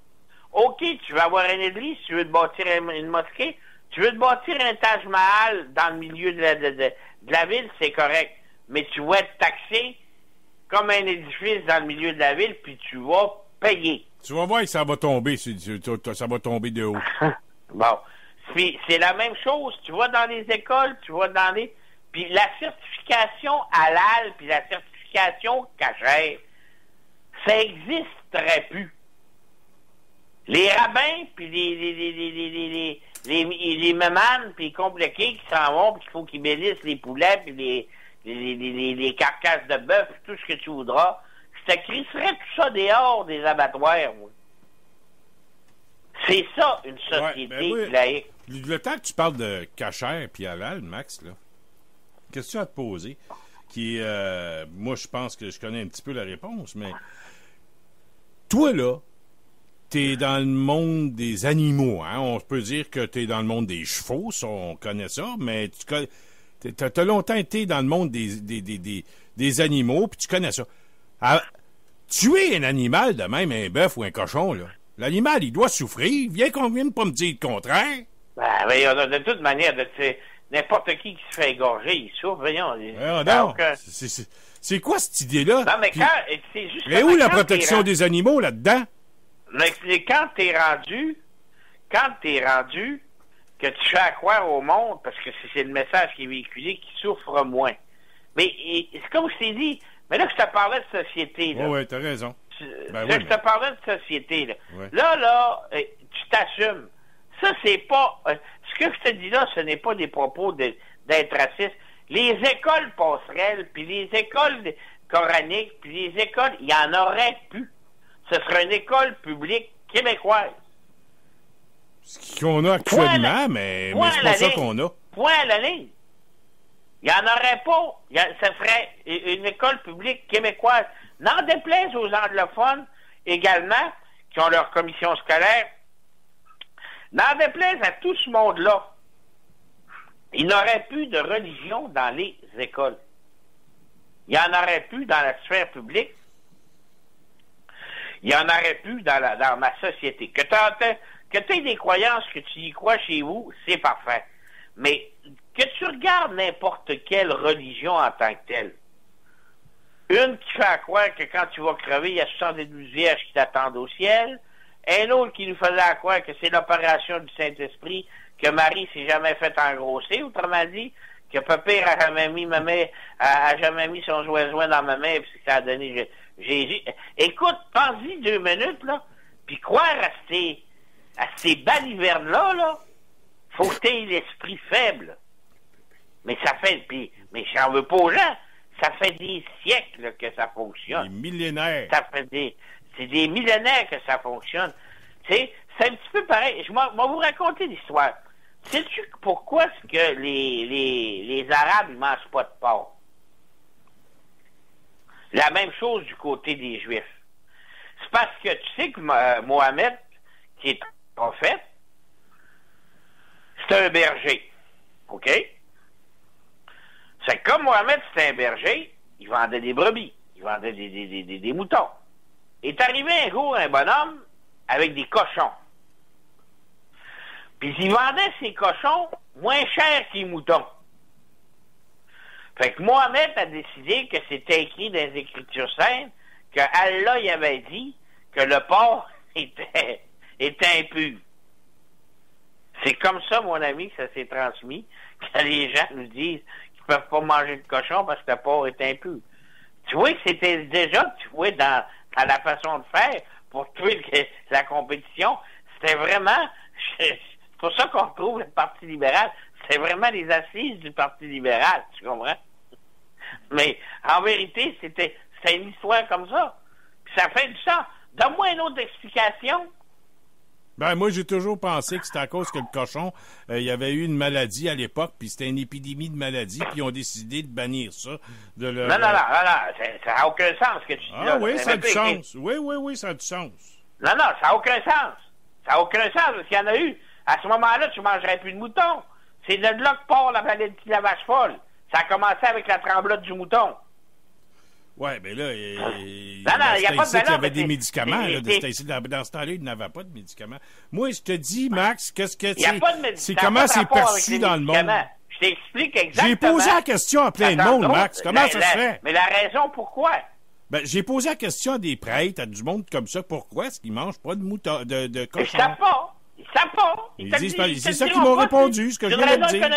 OK, tu veux avoir une église, tu veux te bâtir une mosquée, tu veux te bâtir un Taj Mahal dans le milieu de la ville, c'est correct. Mais tu vas être taxé comme un édifice dans le milieu de la ville, puis tu vas payer. Tu vas voir que ça va tomber, ça va tomber de haut. Bon. Puis c'est la même chose. Tu vas dans les écoles, tu vas dans les... Puis la certification halal, puis la certification cachère, ça n'existerait plus. Les rabbins, puis les mémanes, puis les compliqués qui s'en vont, puis qu'il faut qu'ils bénissent les poulets, puis les carcasses de bœuf, tout ce que tu voudras, ça crisserait tout ça dehors des abattoirs, moi. C'est ça, une société laïque. Le temps que tu parles de cachère puis halal, Max, là, question à te poser, qui moi, je pense que je connais un petit peu la réponse, mais toi, là, t'es dans le monde des animaux, hein? On peut dire que t'es dans le monde des chevaux, ça, on connaît ça, mais t'as longtemps été dans le monde des animaux, puis tu connais ça. Tuer un animal de même, un bœuf ou un cochon, là, l'animal, il doit souffrir. Viens qu'on vienne pas me dire le contraire. Ben, de toute manière, n'importe qui se fait égorger, il souffre, voyons. Non, c'est quoi cette idée-là? Non, mais c'est juste... Mais où la protection des animaux là-dedans? Mais quand t'es rendu que tu fais croire au monde, parce que c'est le message qui est véhiculé, qui souffre moins. Mais c'est comme je t'ai dit, mais là que je te parlais de société, là. Oui, t'as raison. Je te parlais de société, là. Ouais. Là, tu t'assumes. Ça, c'est pas... ce que je te dis là, ce n'est pas des propos d'être raciste. Les écoles passerelles, puis les écoles coraniques, puis les écoles, il y en aurait plus. Ce serait une école publique québécoise. Ce qu'on a actuellement, mais c'est pas ça qu'on a. Point à la ligne. Il n'y en aurait pas. Ce serait une école publique québécoise. N'en déplaise aux anglophones également, qui ont leur commission scolaire, n'en déplaise à tout ce monde-là. Il n'y aurait plus de religion dans les écoles. Il n'y en aurait plus dans la sphère publique. Il n'y en aurait plus dans ma société. Que tu aies des croyances, que tu y crois chez vous, c'est parfait. Mais que tu regardes n'importe quelle religion en tant que telle, une qui fait croire que quand tu vas crever, il y a 72 vierges qui t'attendent au ciel, un autre qui nous faisait croire que c'est l'opération du Saint-Esprit, que Marie s'est jamais fait engrosser, autrement dit, que Pépère a jamais mis son joint dans ma main, puis que ça a donné Jésus. Écoute, pense-y 2 minutes, là, puis croire à ces balivernes-là, là, faut que tu aies l'esprit faible. Mais ça fait... mais j'en veux pas aux gens. Ça fait des siècles que ça fonctionne. Des millénaires. C'est des millénaires que ça fonctionne. C'est un petit peu pareil. Je vais vous raconter l'histoire. Sais-tu pourquoi est-ce que les Arabes ne mangent pas de porc? La même chose du côté des Juifs. C'est parce que tu sais que Mohamed, qui est prophète, c'est un berger. OK? C'est comme Mohamed, c'était un berger, il vendait des brebis, il vendait des moutons. Est arrivé un jour un bonhomme avec des cochons. Puis il vendait ses cochons moins cher que les moutons. Fait que Mohamed a décidé que c'était écrit dans les Écritures saintes que Allah y avait dit que le porc était impur. C'est comme ça, mon ami, que ça s'est transmis, que les gens nous disent qu'ils ne peuvent pas manger de cochon parce que le porc est impur. Tu vois que c'était déjà, dans la façon de faire pour tuer la compétition, c'était vraiment... C'est pour ça qu'on retrouve le Parti libéral. C'est vraiment les assises du Parti libéral, tu comprends? Mais en vérité, c'était une histoire comme ça. Puis ça fait du sens. Donne-moi une autre explication. Ben, moi, j'ai toujours pensé que c'était à cause que le cochon, il y avait eu une maladie à l'époque, puis c'était une épidémie de maladie, puis ils ont décidé de bannir ça. Non, ça n'a aucun sens ce que tu dis là. Ah oui, ça a du sens. Oui, ça a du sens. Non, ça n'a aucun sens. Ça n'a aucun sens, parce qu'il y en a eu. À ce moment-là, tu ne mangerais plus de mouton. C'est de là que part la maladie de la vache folle. Ça a commencé avec la tremblote du mouton. Oui, mais là, il y a pas de il y avait des médicaments. Dans ce temps-là, il n'avait pas de médicaments. Moi, je te dis, Max, qu'est-ce que c'est comment c'est perçu dans le monde? Je t'explique exactement. J'ai posé la question à plein de monde, Max. Comment ça se fait? Mais la raison pourquoi? Ben, j'ai posé la question à des prêtres, à du monde comme ça. Pourquoi est-ce qu'ils mangent pas de mouton, de cochon? Ils savent pas. C'est ça qu'ils m'ont répondu, ce que je viens de dire.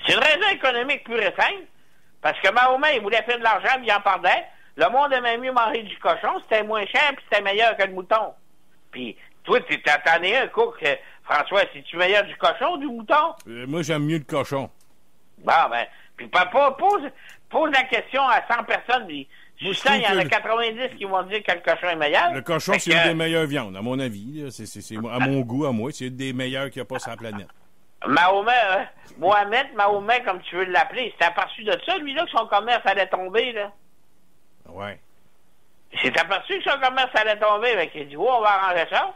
C'est une raison économique pure et simple. Parce que Mahomet, il voulait faire de l'argent, puis il en perdait. Le monde aimait mieux manger du cochon, c'était moins cher, puis c'était meilleur que le mouton. Puis, toi, t'en es un, François, c'est-tu meilleur du cochon ou du mouton? Moi, j'aime mieux le cochon. Bon, ben, puis pose la question à 100 personnes, puis il y en a 90 qui vont dire que le cochon est meilleur. Le cochon, c'est une des meilleures viandes, à mon avis. Là. C'est à mon goût, à moi, c'est une des meilleures qu'il n'y a pas sur la planète. Mahomet, comme tu veux l'appeler, il s'est aperçu de ça, lui, là, que son commerce allait tomber, là. Ouais. Il s'est aperçu que son commerce allait tomber, fait qu'il dit, on va arranger ça.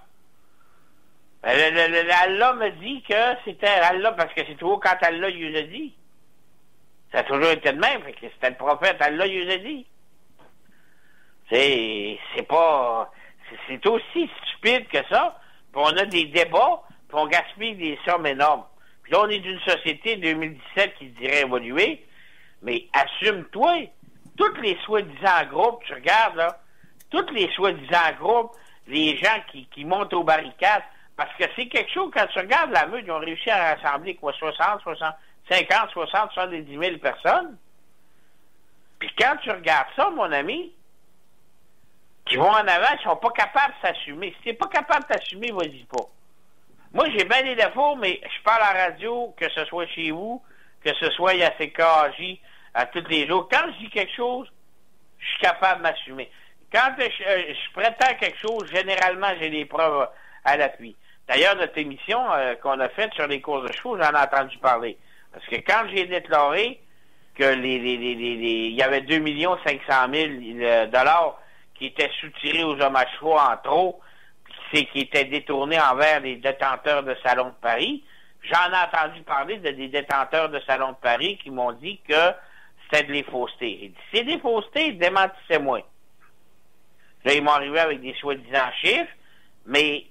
Allah me dit que c'était Allah, parce que c'est toujours quand Allah lui a dit. Ça a toujours été de même, fait que c'était le prophète, Allah lui a dit. C'est pas... C'est aussi stupide que ça, puis on a des débats, puis on gaspille des sommes énormes. Puis là, on est d'une société 2017 qui se dirait évoluer, mais assume-toi. Toutes les soi-disant groupes, tu regardes, là, toutes les soi-disant groupes, les gens qui montent aux barricades, parce que c'est quelque chose, quand tu regardes la meute, ils ont réussi à rassembler, 50, 60, 70 000 personnes. Puis quand tu regardes ça, mon ami, qui vont en avant, ils sont pas capables de s'assumer. Si tu n'es pas capable de t'assumer, vas-y pas. Moi, j'ai bien des défauts, mais je parle à la radio, que ce soit chez vous, que ce soit à CKJ, à tous les jours. Quand je dis quelque chose, je suis capable de m'assumer. Quand je prétends quelque chose, généralement, j'ai des preuves à l'appui. D'ailleurs, notre émission qu'on a faite sur les courses de chevaux, j'en ai entendu parler. Parce que quand j'ai déclaré que il y avait 2 500 000 dollars qui étaient soutirés aux hommes à chevaux en trop, qui étaient détournés envers les détenteurs de salons de Paris, j'en ai entendu parler des détenteurs de salons de Paris qui m'ont dit que c'était de les faussetés. J'ai dit, c'est des faussetés, démentissez-moi. Là, ils m'ont arrivé avec des soi-disant chiffres, mais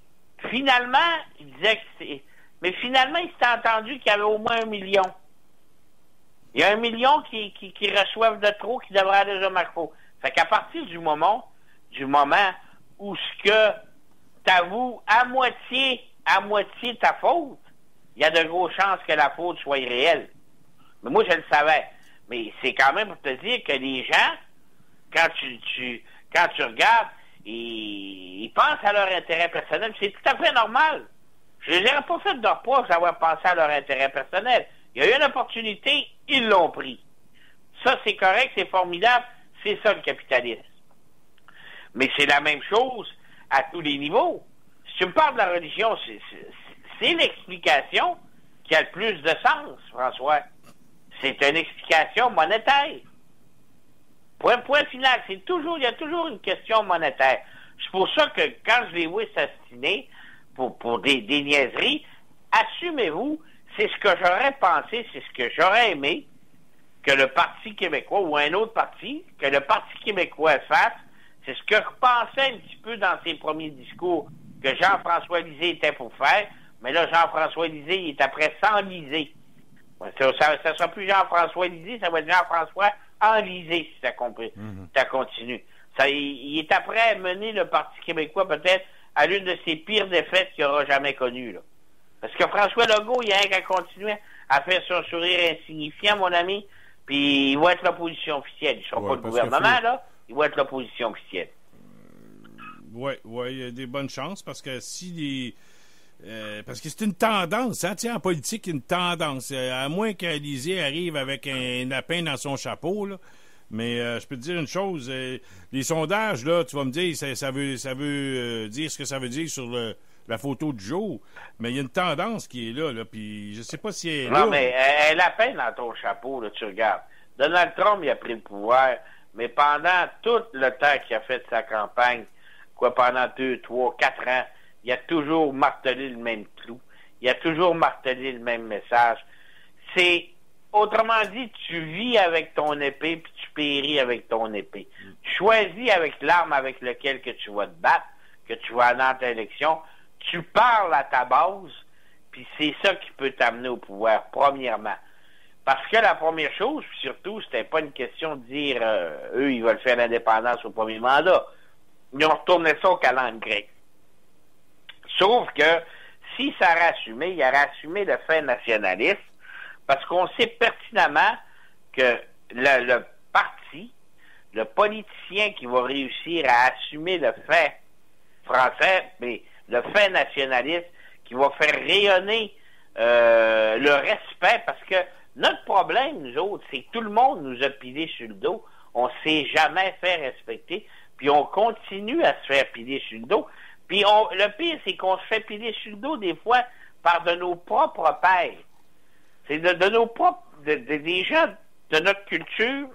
finalement, ils disaient que c'est... Mais finalement, il s'est entendu qu'il y avait au moins 1 million. Il y a 1 million qui reçoivent de trop, qui devraient aller aux macro. Fait qu'à partir du moment où ce que t'avoues à moitié ta faute, il y a de grosses chances que la faute soit irréelle. Mais moi, je le savais. Mais c'est quand même pour te dire que les gens, quand tu regardes, ils pensent à leur intérêt personnel. C'est tout à fait normal. Je les aurais pas fait de reproche d'avoir pensé à leur intérêt personnel. Il y a eu une opportunité, ils l'ont pris. Ça, c'est correct, c'est formidable, c'est ça le capitalisme. Mais c'est la même chose à tous les niveaux. Si tu me parles de la religion, c'est l'explication qui a le plus de sens, François. C'est une explication monétaire. Point final. Il y a toujours une question monétaire. C'est pour ça que quand je les vois s'astiner pour des niaiseries, assumez-vous, c'est ce que j'aurais pensé, c'est ce que j'aurais aimé que le Parti québécois ou un autre parti, que le Parti québécois fasse. C'est ce que je pensais un petit peu dans ses premiers discours que Jean-François Lisée était pour faire, mais là, Jean-François Lisée, il est après s'enliser. Ça sera plus Jean-François Lisée, ça va être Jean-François enlisé si ça continue. Il est après mener le Parti québécois peut-être à l'une de ses pires défaites qu'il aura jamais connues, là. Parce que François Legault, il y a rien qu'à continuer à faire son sourire insignifiant, mon ami, puis il va être l'opposition officielle. Il ne sera pas le gouvernement, là. Il va être l'opposition officielle. Oui, il y a des bonnes chances parce que parce que c'est une tendance, hein, en politique, une tendance. À moins qu'Alizé arrive avec un lapin dans son chapeau, là. Mais je peux te dire une chose, les sondages, là, tu vas me dire, ça veut dire ce que ça veut dire sur la photo du jour. Mais il y a une tendance qui est là, puis je sais pas si elle est là. Non, mais un lapin dans ton chapeau, là, tu regardes. Donald Trump, il a pris le pouvoir. Mais pendant tout le temps qu'il a fait sa campagne, pendant 2, 3, 4 ans, il a toujours martelé le même clou. Il a toujours martelé le même message. C'est, autrement dit, tu vis avec ton épée, puis tu péris avec ton épée. Tu choisis avec l'arme avec laquelle que tu vas te battre, que tu vas aller dans ta élection. Tu parles à ta base, puis c'est ça qui peut t'amener au pouvoir, premièrement. Parce que la première chose, puis surtout, c'était pas une question de dire eux, ils veulent faire l'indépendance au premier mandat. Ils ont retourné ça au calendrier grec. Sauf que si ça aurait assumé, il aurait assumé le fait nationaliste, parce qu'on sait pertinemment que le parti, le politicien qui va réussir à assumer le fait français, mais le fait nationaliste, qui va faire rayonner le respect, parce que notre problème, nous autres, c'est que tout le monde nous a pilé sur le dos. On ne s'est jamais fait respecter, puis on continue à se faire piler sur le dos. Puis le pire, c'est qu'on se fait piler sur le dos des fois par de nos propres pères. C'est de nos propres, des gens de notre culture,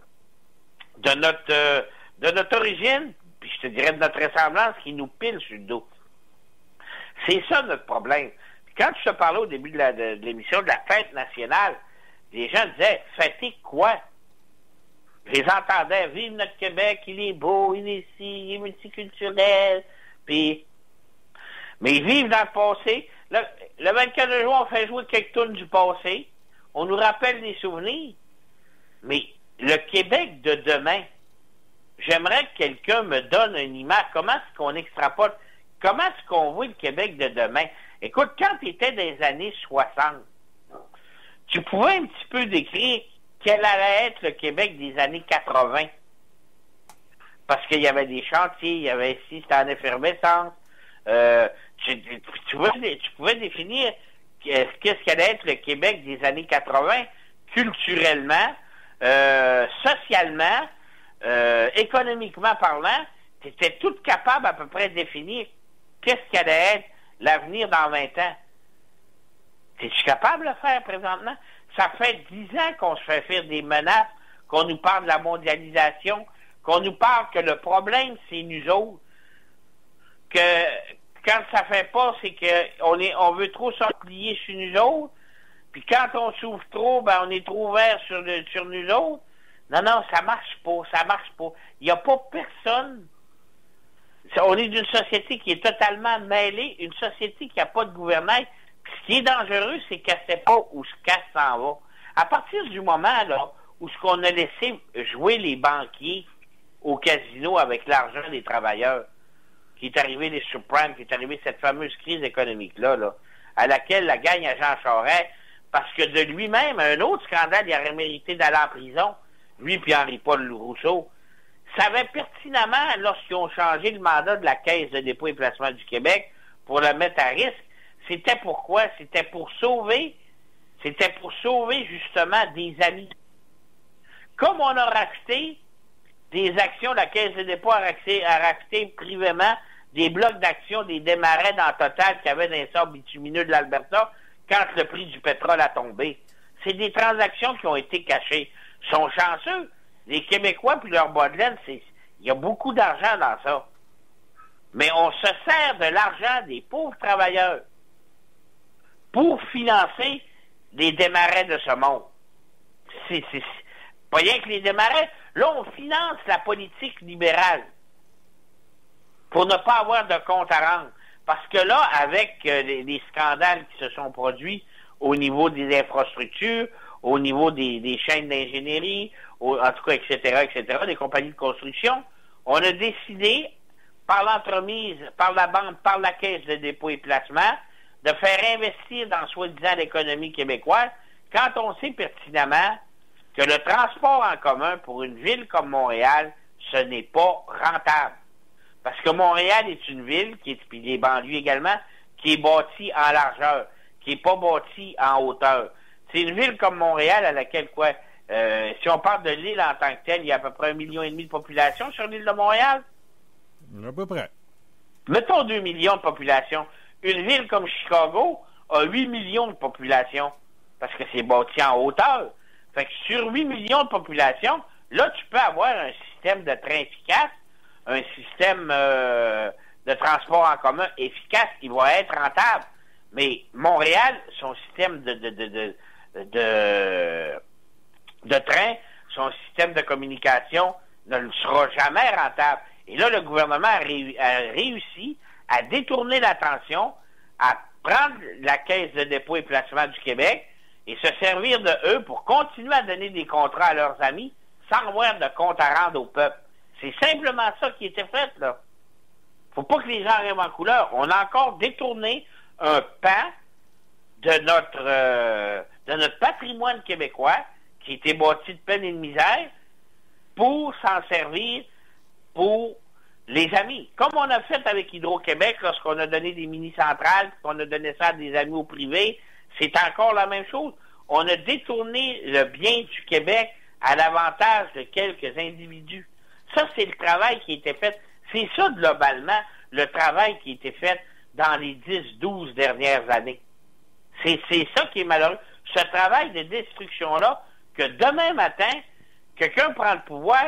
de notre origine, puis je te dirais de notre ressemblance qui nous pilent sur le dos. C'est ça notre problème. Puis quand je te parlais au début de l'émission de la fête nationale, les gens disaient, fêtez quoi? Je les entendais, vive notre Québec, il est beau, il est ici, il est multiculturel, puis... Mais ils vivent dans le passé. Le 24 juin, on fait jouer quelques tunes du passé. On nous rappelle des souvenirs. Mais le Québec de demain, j'aimerais que quelqu'un me donne une image. Comment est-ce qu'on extrapole? Comment est-ce qu'on voit le Québec de demain? Écoute, quand tu étais dans les années 60, tu pouvais un petit peu décrire quel allait être le Québec des années 80. Parce qu'il y avait des chantiers, il y avait ici, c'était en effervescence. Tu pouvais définir qu'est-ce qu'allait être le Québec des années 80, culturellement, socialement, économiquement parlant. Tu étais tout capable à peu près de définir qu'est-ce qu'allait être l'avenir dans 20 ans. Es-tu capable de le faire présentement? Ça fait 10 ans qu'on se fait faire des menaces, qu'on nous parle de la mondialisation, qu'on nous parle que le problème, c'est nous autres. Que quand ça fait pas, c'est qu'on veut trop s'emplier sur nous autres, puis quand on s'ouvre trop, on est trop ouvert sur nous autres. Non, ça marche pas. Il n'y a pas personne. On est d'une société qui est totalement mêlée, une société qui n'a pas de gouvernail. Puis ce qui est dangereux, c'est qu'elle ne sait pas où ce qu'elle s'en va. À partir du moment là où ce qu'on a laissé jouer les banquiers au casino avec l'argent des travailleurs, qui est arrivé les subprimes, qui est arrivé cette fameuse crise économique-là, à laquelle la gagne à Jean Charest, parce que de lui-même, un autre scandale, il aurait mérité d'aller en prison, lui puis Henri-Paul Rousseau, savait pertinemment, lorsqu'ils ont changé le mandat de la Caisse de dépôt et placement du Québec pour le mettre à risque, C'était pourquoi? C'était pour sauver justement des amis. Comme on a racheté des actions, la Caisse de dépôt a racheté privément des blocs d'actions des démarrais dans Total qui avaient des sables bitumineux de l'Alberta quand le prix du pétrole a tombé. C'est des transactions qui ont été cachées. Ils sont chanceux. Les Québécois puis leur bas de laine, il y a beaucoup d'argent dans ça. Mais on se sert de l'argent des pauvres travailleurs pour financer les démarrais de ce monde. C'est pas rien que les démarrais. Là, on finance la politique libérale pour ne pas avoir de compte à rendre. Parce que là, avec les scandales qui se sont produits au niveau des infrastructures, au niveau des chaînes d'ingénierie, en tout cas, etc., des compagnies de construction, on a décidé, par l'entremise, par la banque, par la Caisse de dépôt et placement, de faire investir dans soi-disant l'économie québécoise, quand on sait pertinemment que le transport en commun pour une ville comme Montréal, ce n'est pas rentable. Parce que Montréal est une ville, puis les banlieues également, qui est bâtie en largeur, qui n'est pas bâtie en hauteur. C'est une ville comme Montréal à laquelle, si on parle de l'île en tant que telle, il y a à peu près 1,5 million de population sur l'île de Montréal. À peu près. Mettons 2 millions de population. Une ville comme Chicago a 8 millions de population, parce que c'est bâti en hauteur. Fait que sur 8 millions de population, là, tu peux avoir un système de train efficace, un système de transport en commun efficace qui va être rentable. Mais Montréal, son système de train, son système de communication ne le sera jamais rentable. Et là, le gouvernement a réussi à détourner l'attention, à prendre la Caisse de dépôt et placement du Québec et se servir de eux pour continuer à donner des contrats à leurs amis sans avoir de compte à rendre au peuple. C'est simplement ça qui était fait, là. Faut pas que les gens rêvent en couleur. On a encore détourné un pan de notre patrimoine québécois qui était bâti de peine et de misère pour s'en servir pour les amis. Comme on a fait avec Hydro-Québec lorsqu'on a donné des mini-centrales, qu'on a donné ça à des amis au privé, c'est encore la même chose. On a détourné le bien du Québec à l'avantage de quelques individus. Ça, c'est le travail qui a été fait. C'est ça, globalement, le travail qui a été fait dans les 10-12 dernières années. C'est ça qui est malheureux. Ce travail de destruction-là, que demain matin, quelqu'un prend le pouvoir,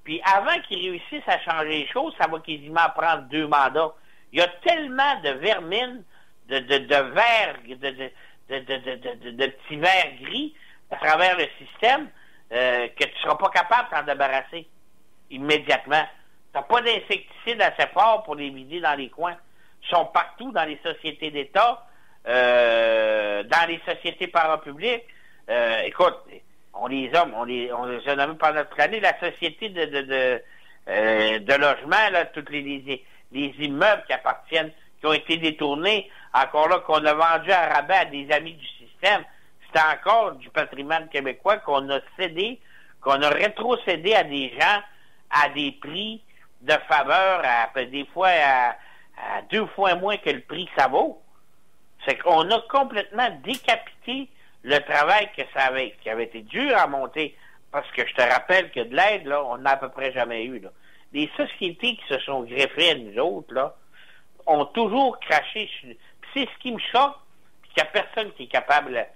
puis avant qu'il réussisse à changer les choses, ça va quasiment prendre 2 mandats. Il y a tellement de vermine, de vers, de petits vers gris à travers le système que tu ne seras pas capable de t'en débarrasser immédiatement. Tu n'as pas d'insecticides assez forts pour les vider dans les coins. Ils sont partout dans les sociétés d'État, dans les sociétés parapubliques. Écoute, on les a nommés pendant toute l'année, la société de logement, là, tous les immeubles qui appartiennent, qui ont été détournés, encore là, qu'on a vendu à rabais à des amis du système. C'est encore du patrimoine québécois qu'on a cédé, qu'on a rétrocédé à des gens à des prix de faveur, des fois à 2 fois moins que le prix que ça vaut. C'est qu'on a complètement décapité le travail qui avait été dur à monter, parce que je te rappelle que de l'aide, là, on n'a à peu près jamais eu, là. Les sociétés qui se sont greffées à nous autres, là, ont toujours craché sur... Puis c'est ce qui me choque, puis qu'il n'y a personne qui est capable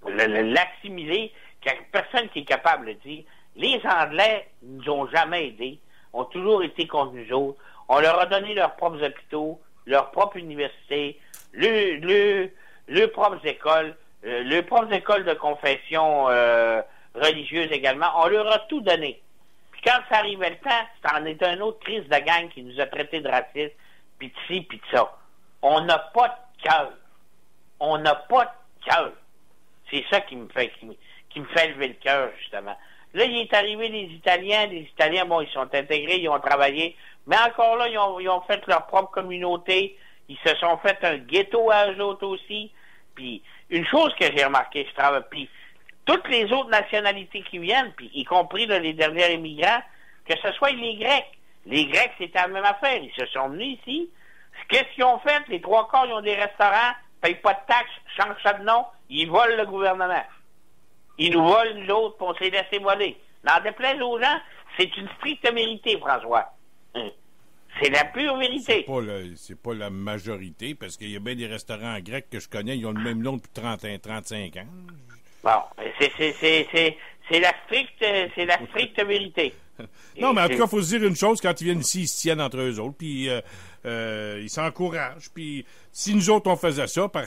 de l'assimiler, qu'il n'y a personne qui est capable de dire. Les Anglais nous ont jamais aidés, ont toujours été contre nous autres. On leur a donné leurs propres hôpitaux, leurs propres universités, leurs propres écoles, leurs propres écoles de confession religieuse également. On leur a tout donné. Puis quand ça arrivait le temps, c'en est un autre crise de gang qui nous a traités de racistes, puis de ci, puis de ça. On n'a pas de cœur. On n'a pas de cœur. C'est ça qui me fait lever le cœur, justement. Là, il est arrivé les Italiens. Les Italiens, bon, ils sont intégrés, ils ont travaillé. Mais encore là, ils ont fait leur propre communauté. Ils se sont fait un ghetto à eux autres aussi. Puis, une chose que j'ai remarqué, puis toutes les autres nationalités qui viennent, puis y compris là, les derniers immigrants, que ce soit les Grecs. Les Grecs, c'était la même affaire. Ils se sont venus ici. Qu'est-ce qu'ils ont fait? Les 3/4, ils ont des restaurants, payent pas de taxes, changent ça de nom, ils volent le gouvernement. Ils nous volent, nous autres, puis on s'est laissé voler. N'en déplaise aux gens, c'est une stricte vérité, François. C'est la pure vérité. C'est pas la majorité, parce qu'il y a bien des restaurants grecs que je connais, ils ont le même nom depuis 35 ans. Bon, c'est la stricte vérité. Non, mais en tout cas, il faut se dire une chose, quand ils viennent ici, ils se tiennent entre eux autres, puis ils s'encouragent, puis si nous autres, on faisait ça, par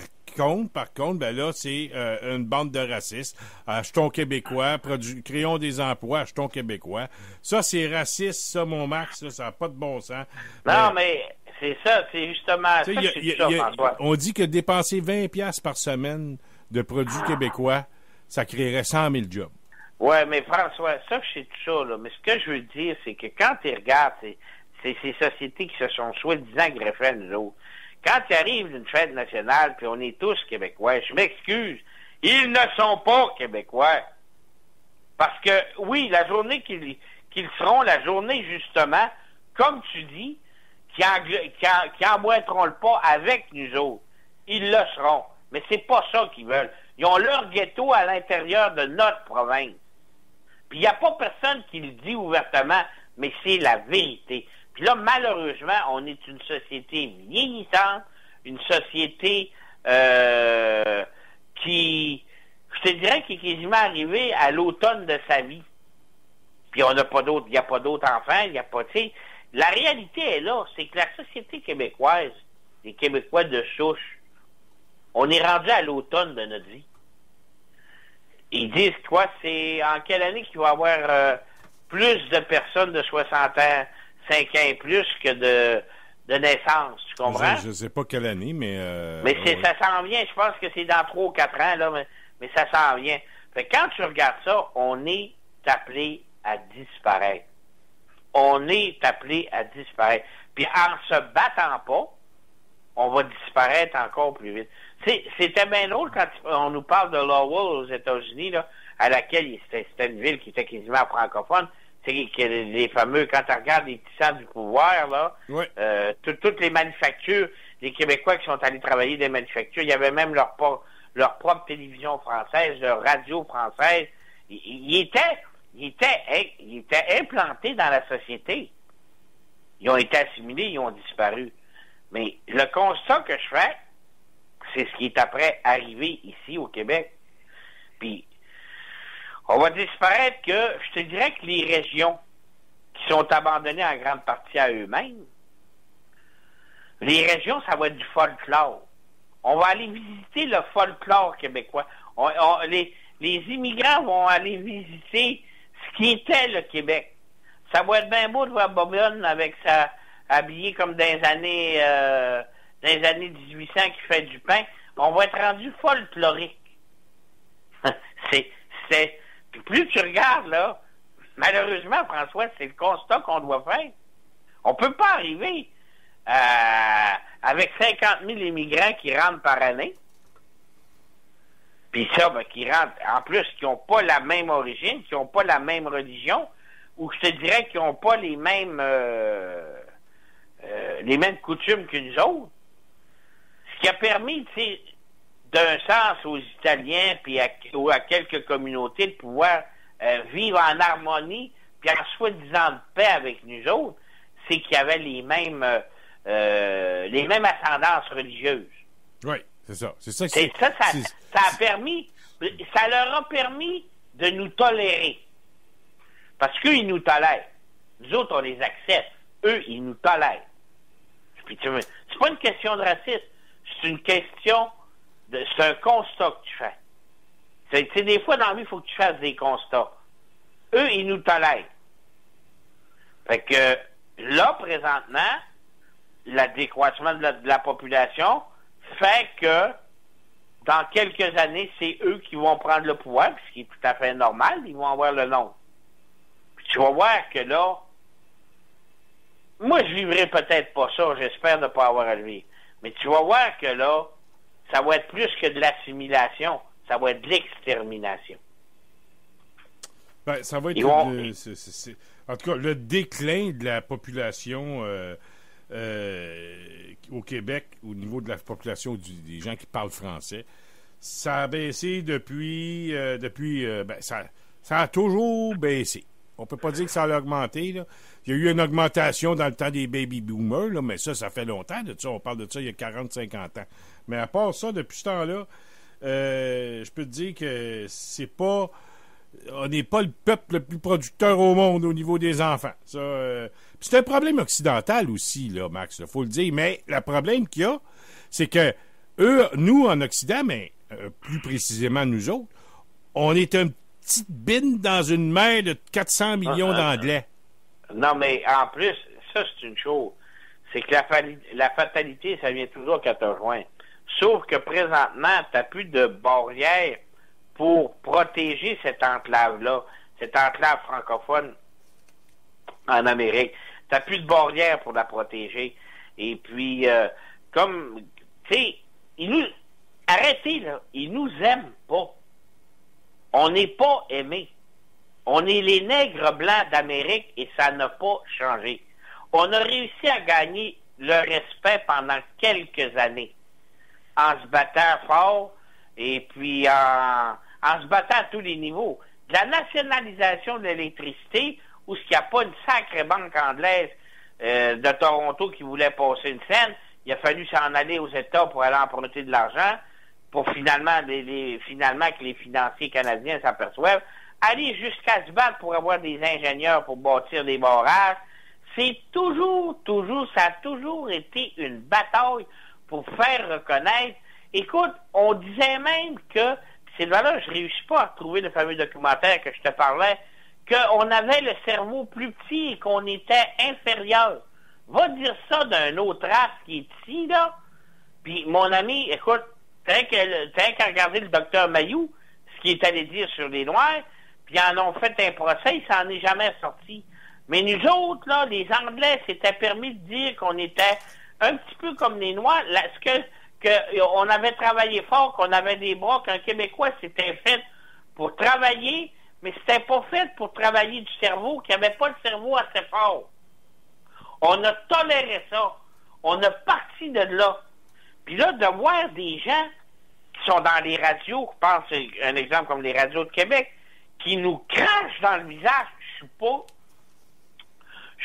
contre, ben là, c'est une bande de racistes. Achetons québécois, créons des emplois, achetons québécois. Ça, c'est raciste, ça, mon Max, là, ça n'a pas de bon sens. Non, mais c'est ça, c'est justement ça, François. On dit que dépenser 20$ par semaine de produits québécois, ça créerait 100 000 jobs. Oui, mais François, ça, je sais tout ça, là. Mais ce que je veux dire, c'est que quand tu regardes ces sociétés qui se sont soi-disant greffées à nous autres, quand il arrive une fête nationale, puis on est tous Québécois, je m'excuse, ils ne sont pas Québécois. Parce que, oui, la journée qu'ils seront, la journée, justement, comme tu dis, qui emboîteront le pas avec nous autres, ils le seront. Mais c'est pas ça qu'ils veulent. Ils ont leur ghetto à l'intérieur de notre province. Puis il n'y a pas personne qui le dit ouvertement, mais c'est la vérité. Puis là, malheureusement, on est une société vieillissante, une société qui, je te dirais, qui est quasiment arrivée à l'automne de sa vie. Puis on n'a pas d'autres, il n'y a pas d'autres enfants, il n'y a pas, tu sais. La réalité est là, c'est que la société québécoise, les Québécois de souche, on est rendu à l'automne de notre vie. Ils disent, quoi, c'est en quelle année qu'il va y avoir plus de personnes de 60 ans, 5 ans et plus que de naissance, tu comprends? Je ne sais pas quelle année, mais... ça s'en vient, je pense que c'est dans 3 ou 4 ans, là, mais ça s'en vient. Fait que quand tu regardes ça, on est appelé à disparaître. On est appelé à disparaître. Puis en se battant pas, on va disparaître encore plus vite. C'était bien drôle quand on nous parle de Lowell aux États-Unis, là, à laquelle c'était une ville qui était quasiment francophone. C'est que les fameux, quand tu regardes les petits centres du pouvoir, là, ouais. Toutes les manufactures, les Québécois qui sont allés travailler dans les manufactures, il y avait même leur propre télévision française, leur radio française. Ils étaient implantés dans la société. Ils ont été assimilés, ils ont disparu. Mais le constat que je fais, c'est ce qui est après arrivé ici au Québec. Puis, on va disparaître que, je te dirais que les régions qui sont abandonnées en grande partie à eux-mêmes, les régions, ça va être du folklore. On va aller visiter le folklore québécois. Les immigrants vont aller visiter ce qui était le Québec. Ça va être bien beau de voir Bobonne avec sa habillé comme dans les années 1800 qui fait du pain. On va être rendu folklorique. Puis plus tu regardes, là, malheureusement, François, c'est le constat qu'on doit faire. On peut pas arriver avec 50 000 immigrants qui rentrent par année. Puis ça, qui rentrent, en plus, qui n'ont pas la même origine, qui n'ont pas la même religion, ou je te dirais qu'ils n'ont pas les mêmes coutumes que nous autres. Ce qui a permis, tu sais, d'un sens aux Italiens puis à quelques communautés de pouvoir vivre en harmonie puis en soi-disant de paix avec nous autres, c'est qu'il y avait les mêmes ascendances religieuses. Oui, c'est ça. Ça leur a permis de nous tolérer. Parce qu'eux, ils nous tolèrent. Nous autres, on les accepte. Eux, ils nous tolèrent. Puis, c'est pas une question de racisme. C'est une question c'est un constat que tu fais. C'est des fois dans la vie, il faut que tu fasses des constats. Eux, ils nous tolèrent. Fait que là, présentement, le décroissement de la population fait que dans quelques années, c'est eux qui vont prendre le pouvoir, ce qui est tout à fait normal, ils vont avoir le nom. Puis tu vas voir que là, moi, je vivrai peut-être pas ça, j'espère ne pas avoir à le vivre. Mais tu vas voir que là, ça va être plus que de l'assimilation, ça va être de l'extermination. Ben, ça va être en tout cas, le déclin de la population au Québec, au niveau de la population des gens qui parlent français, ça a baissé depuis ça a toujours baissé. On peut pas dire que ça a augmenté, là. Il y a eu une augmentation dans le temps des baby boomers, là, mais ça fait longtemps de ça. On parle de ça il y a 40-50 ans. Mais à part ça, depuis ce temps-là, je peux te dire que on n'est pas le peuple le plus producteur au monde au niveau des enfants. Ça, c'est un problème occidental aussi, là, Max, il faut le dire. Mais le problème qu'il y a, c'est que nous, en Occident, mais plus précisément nous autres, on est une petite bine dans une mer de 400 millions d'Anglais. Non, mais en plus, ça, c'est une chose. C'est que la fatalité, ça vient toujours qu'à te rejoindre. Sauf que présentement, tu n'as plus de barrière pour protéger cette enclave-là, cette enclave francophone en Amérique. Tu n'as plus de barrière pour la protéger. Et puis, comme, tu sais, arrêtez, là, ils nous aiment pas. On n'est pas aimés. On est les nègres blancs d'Amérique et ça n'a pas changé. On a réussi à gagner le respect pendant quelques années en se battant fort et puis en se battant à tous les niveaux. De la nationalisation de l'électricité, où il n'y a pas une sacrée banque anglaise de Toronto qui voulait passer une scène, il a fallu s'en aller aux États pour aller emprunter de l'argent, pour finalement que les financiers canadiens s'aperçoivent, aller jusqu'à se battre pour avoir des ingénieurs pour bâtir des barrages. C'est ça a toujours été une bataille pour faire reconnaître. Écoute, on disait même que, c'est de valeur, je réussis pas à retrouver le fameux documentaire que je te parlais, qu'on avait le cerveau plus petit et qu'on était inférieur. Va dire ça d'un autre race qui est ici, là. Puis, mon ami, écoute, t'as qu'à regarder le docteur Mayou, ce qu'il est allé dire sur les Noirs, puis ils en ont fait un procès, il s'en est jamais sorti. Mais nous autres, là, les Anglais s'étaient permis de dire qu'on était un petit peu comme les Noirs, on avait travaillé fort, qu'on avait des bras, qu'un Québécois s'était fait pour travailler, mais c'était pas fait pour travailler du cerveau, qu'il n'y avait pas le cerveau assez fort. On a toléré ça. On a parti de là. Puis là, de voir des gens qui sont dans les radios, je pense, un exemple comme les radios de Québec, qui nous crachent dans le visage, je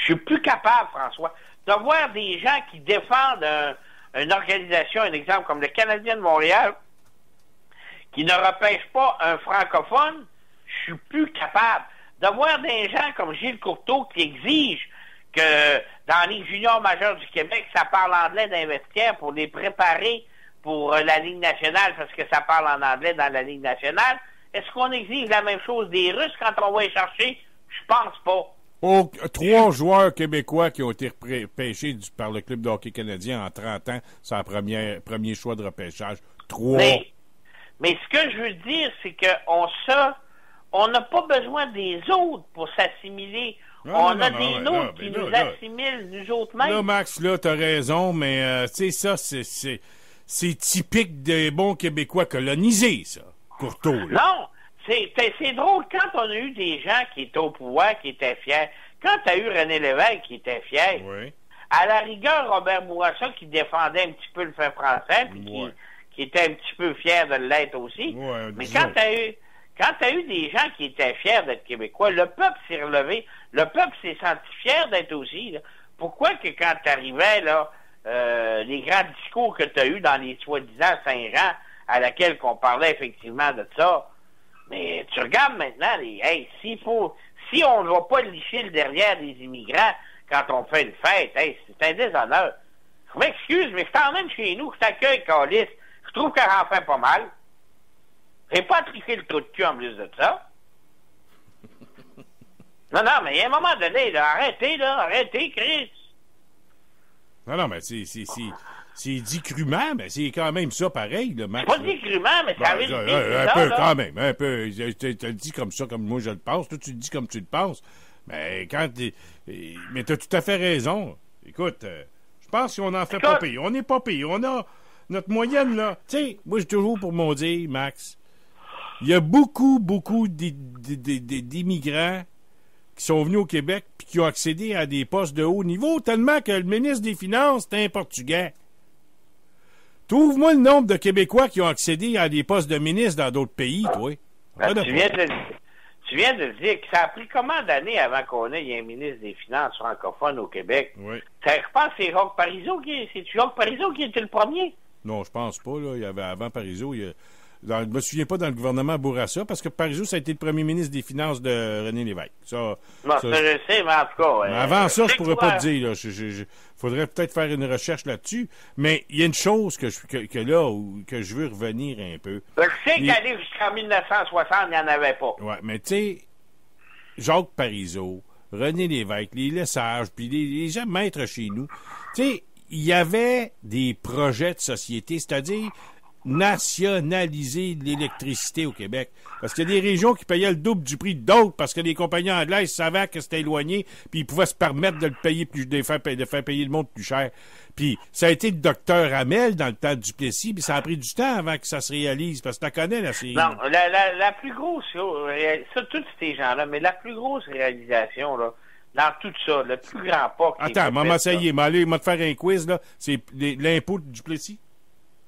suis plus capable, François, de voir des gens qui défendent une organisation, un exemple comme le Canadien de Montréal, qui ne repêche pas un francophone, je suis plus capable. De voir des gens comme Gilles Courteau qui exigent que dans la Ligue junior majeure du Québec, ça parle anglais dans les vestiaires pour les préparer pour la Ligue nationale parce que ça parle en anglais dans la Ligue nationale. Est-ce qu'on exige la même chose des Russes quand on va les chercher? Je pense pas. 3 joueurs québécois qui ont été repêchés par le Club de hockey canadien en 30 ans, c'est le premier choix de repêchage. 3. Mais ce que je veux dire, c'est on n'a pas besoin des autres pour s'assimiler. On a des nôtres qui nous assimilent, nous autres mêmes. Là, Max, là, t'as raison, mais tu sais, ça, c'est typique des bons Québécois colonisés, ça, Courteau. Là. Non! C'est drôle, quand on a eu des gens qui étaient au pouvoir, qui étaient fiers, quand tu as eu René Lévesque qui était fier, oui. À la rigueur, Robert Bourassa qui défendait un petit peu le fait français, puis qui était un petit peu fier de l'être aussi. Ouais, mais quand tu as eu des gens qui étaient fiers d'être Québécois, le peuple s'est relevé, le peuple s'est senti fier d'être aussi. Là. Pourquoi que quand tu arrivais, là, les grands discours que tu as eus dans les soi-disant Saint-Jean, à laquelle qu'on parlait effectivement de ça, mais tu regardes maintenant, si on ne va pas licher le derrière des immigrants quand on fait une fête, c'est un déshonneur. Je m'excuse, mais je t'emmène chez nous, je t'accueille, Calice. Je trouve qu'elle en fait pas mal. J'ai pas triché le trou de cul en plus de ça. Non, mais il y a un moment donné, là, arrêtez, Chris. Non, mais c'est dit crûment, mais c'est quand même ça pareil, le Max. C'est pas dit crûment, mais ça avait un peu, quand même, un peu. Je te le dis comme ça, comme moi je le pense. Toi, tu le dis comme tu le penses. Mais mais t'as tout à fait raison. Écoute, je pense qu'on en fait pas pire. On n'est pas pire. On a notre moyenne, là. Tu sais, moi, j'ai toujours pour mon dire, Max, il y a beaucoup d'immigrants qui sont venus au Québec puis qui ont accédé à des postes de haut niveau, tellement que le ministre des Finances, c'est un Portugais. Trouve-moi le nombre de Québécois qui ont accédé à des postes de ministre dans d'autres pays, toi. Tu viens de dire que ça a pris combien d'années avant qu'on ait un ministre des Finances francophone au Québec? Oui. Je pense que c'est Jacques Parizeau qui était le premier. Non, je pense pas. Là. Il y avait avant Parizeau. Je me souviens pas dans le gouvernement Bourassa, parce que Parizeau, ça a été le premier ministre des Finances de René Lévesque. Ça, je sais, mais en tout cas... Mais avant ça, je pourrais pas te dire. Il faudrait peut-être faire une recherche là-dessus. Mais il y a une chose que je veux revenir un peu. Je sais qu'aller jusqu'en 1960, il n'y en avait pas. Ouais, mais tu sais, Jacques Parizeau, René Lévesque, les Lesage, puis les gens maîtres chez nous, tu sais, il y avait des projets de société, c'est-à-dire nationaliser l'électricité au Québec. Parce qu'il y a des régions qui payaient le double du prix d'autres parce que les compagnies anglaises savaient que c'était éloigné, puis ils pouvaient se permettre de le payer de faire payer le monde plus cher. Puis ça a été le docteur Hamel dans le temps du Duplessis, puis ça a pris du temps avant que ça se réalise, parce que tu connais la série. Non, la plus grosse, ça, tous ces gens-là, mais la plus grosse réalisation, là, dans tout ça, le plus grand pas... Attends, maman, ça y est, m'a te faire un quiz, là, c'est l'impôt du Duplessis?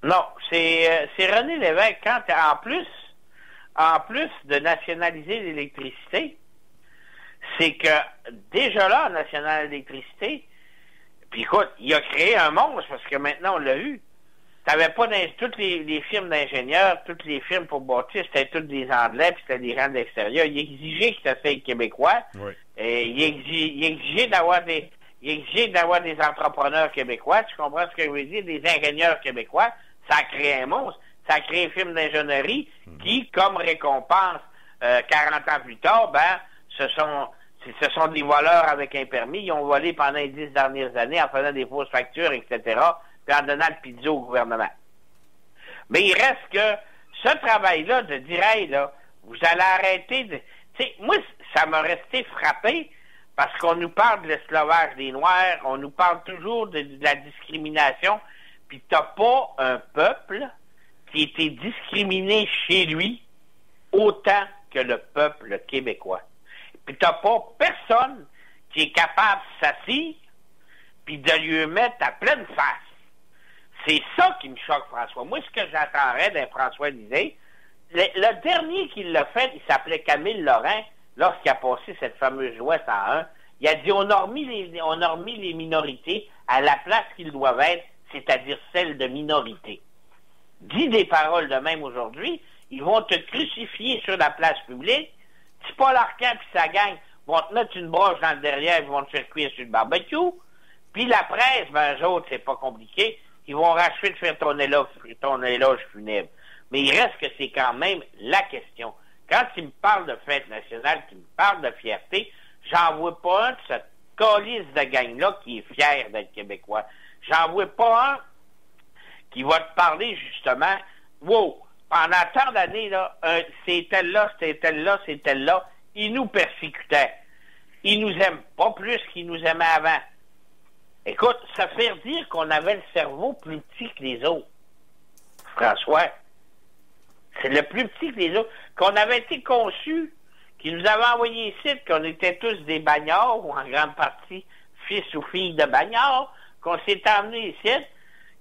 Non, c'est René Lévesque, quand en plus de nationaliser l'électricité, c'est que déjà là, en national l'électricité, puis écoute, il a créé un monstre, parce que maintenant on l'a eu. T'avais pas toutes les firmes d'ingénieurs, toutes les firmes pour bâtir, c'était toutes des Anglais, puis c'était des gens de l'extérieur. Il exigeait que ça soit québécois. Oui. Et il exigeait d'avoir des entrepreneurs québécois, tu comprends ce que je veux dire, des ingénieurs québécois. Ça a créé un monstre. Ça a créé un film d'ingénierie qui, comme récompense, 40 ans plus tard, ce sont des voleurs avec un permis. Ils ont volé pendant les 10 dernières années en faisant des fausses factures, etc., puis en donnant le pizza au gouvernement. Mais il reste que ce travail-là de dire, hey, là, vous allez arrêter de... Tu sais, moi, ça m'a resté frappé parce qu'on nous parle de l'esclavage des Noirs, on nous parle toujours de la discrimination, puis t'as pas un peuple qui a été discriminé chez lui autant que le peuple québécois. Puis t'as pas personne qui est capable de s'asseoir puis de lui mettre à pleine face. C'est ça qui me choque, François. Moi, ce que j'attendrais d'un François Lisée, le dernier qui l'a fait, il s'appelait Camille Lorrain, lorsqu'il a passé cette fameuse loi 101, il a dit on a remis les minorités à la place qu'ils doivent être, c'est-à-dire celle de minorité. Dis des paroles de même aujourd'hui, ils vont te crucifier sur la place publique, c'est pas l'arcan puis sa gang vont te mettre une broche dans le derrière, ils vont te faire cuire sur le barbecue, puis la presse, eux autres, c'est pas compliqué, ils vont rachever de faire ton éloge funèbre. Mais il reste que c'est quand même la question. Quand ils me parlent de fête nationale, qu'ils me parlent de fierté, j'en vois pas un de cette calice de gang-là qui est fier d'être québécois. J'en vois pas un qui va te parler justement, wow, pendant tant d'années, là, c'est tel-là, ils nous persécutaient. Ils nous aiment pas plus qu'ils nous aimaient avant. Écoute, ça fait dire qu'on avait le cerveau plus petit que les autres. François, c'est le plus petit que les autres. Qu'on avait été conçus, qu'ils nous avaient envoyé ici, qu'on était tous des bagnards, ou en grande partie fils ou filles de bagnards, qu'on s'est emmenés ici,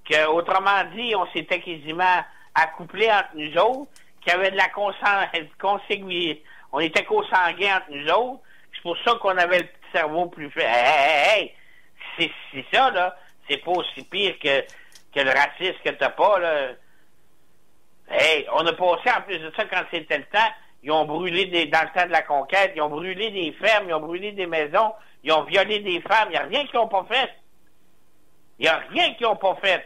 qu'autrement dit, on s'était quasiment accouplés entre nous autres, qu'il y avait de la consanguinité, on était consanguins entre nous autres, c'est pour ça qu'on avait le petit cerveau plus fait. Hey, c'est ça, là, c'est pas aussi pire que le racisme que t'as pas, là. Hey, on a passé, en plus de ça, quand c'était le temps, ils ont brûlé dans le temps de la conquête, ils ont brûlé des fermes, ils ont brûlé des maisons, ils ont violé des femmes, il n'y a rien qu'ils n'ont pas fait. Il n'y a rien qu'ils n'ont pas fait,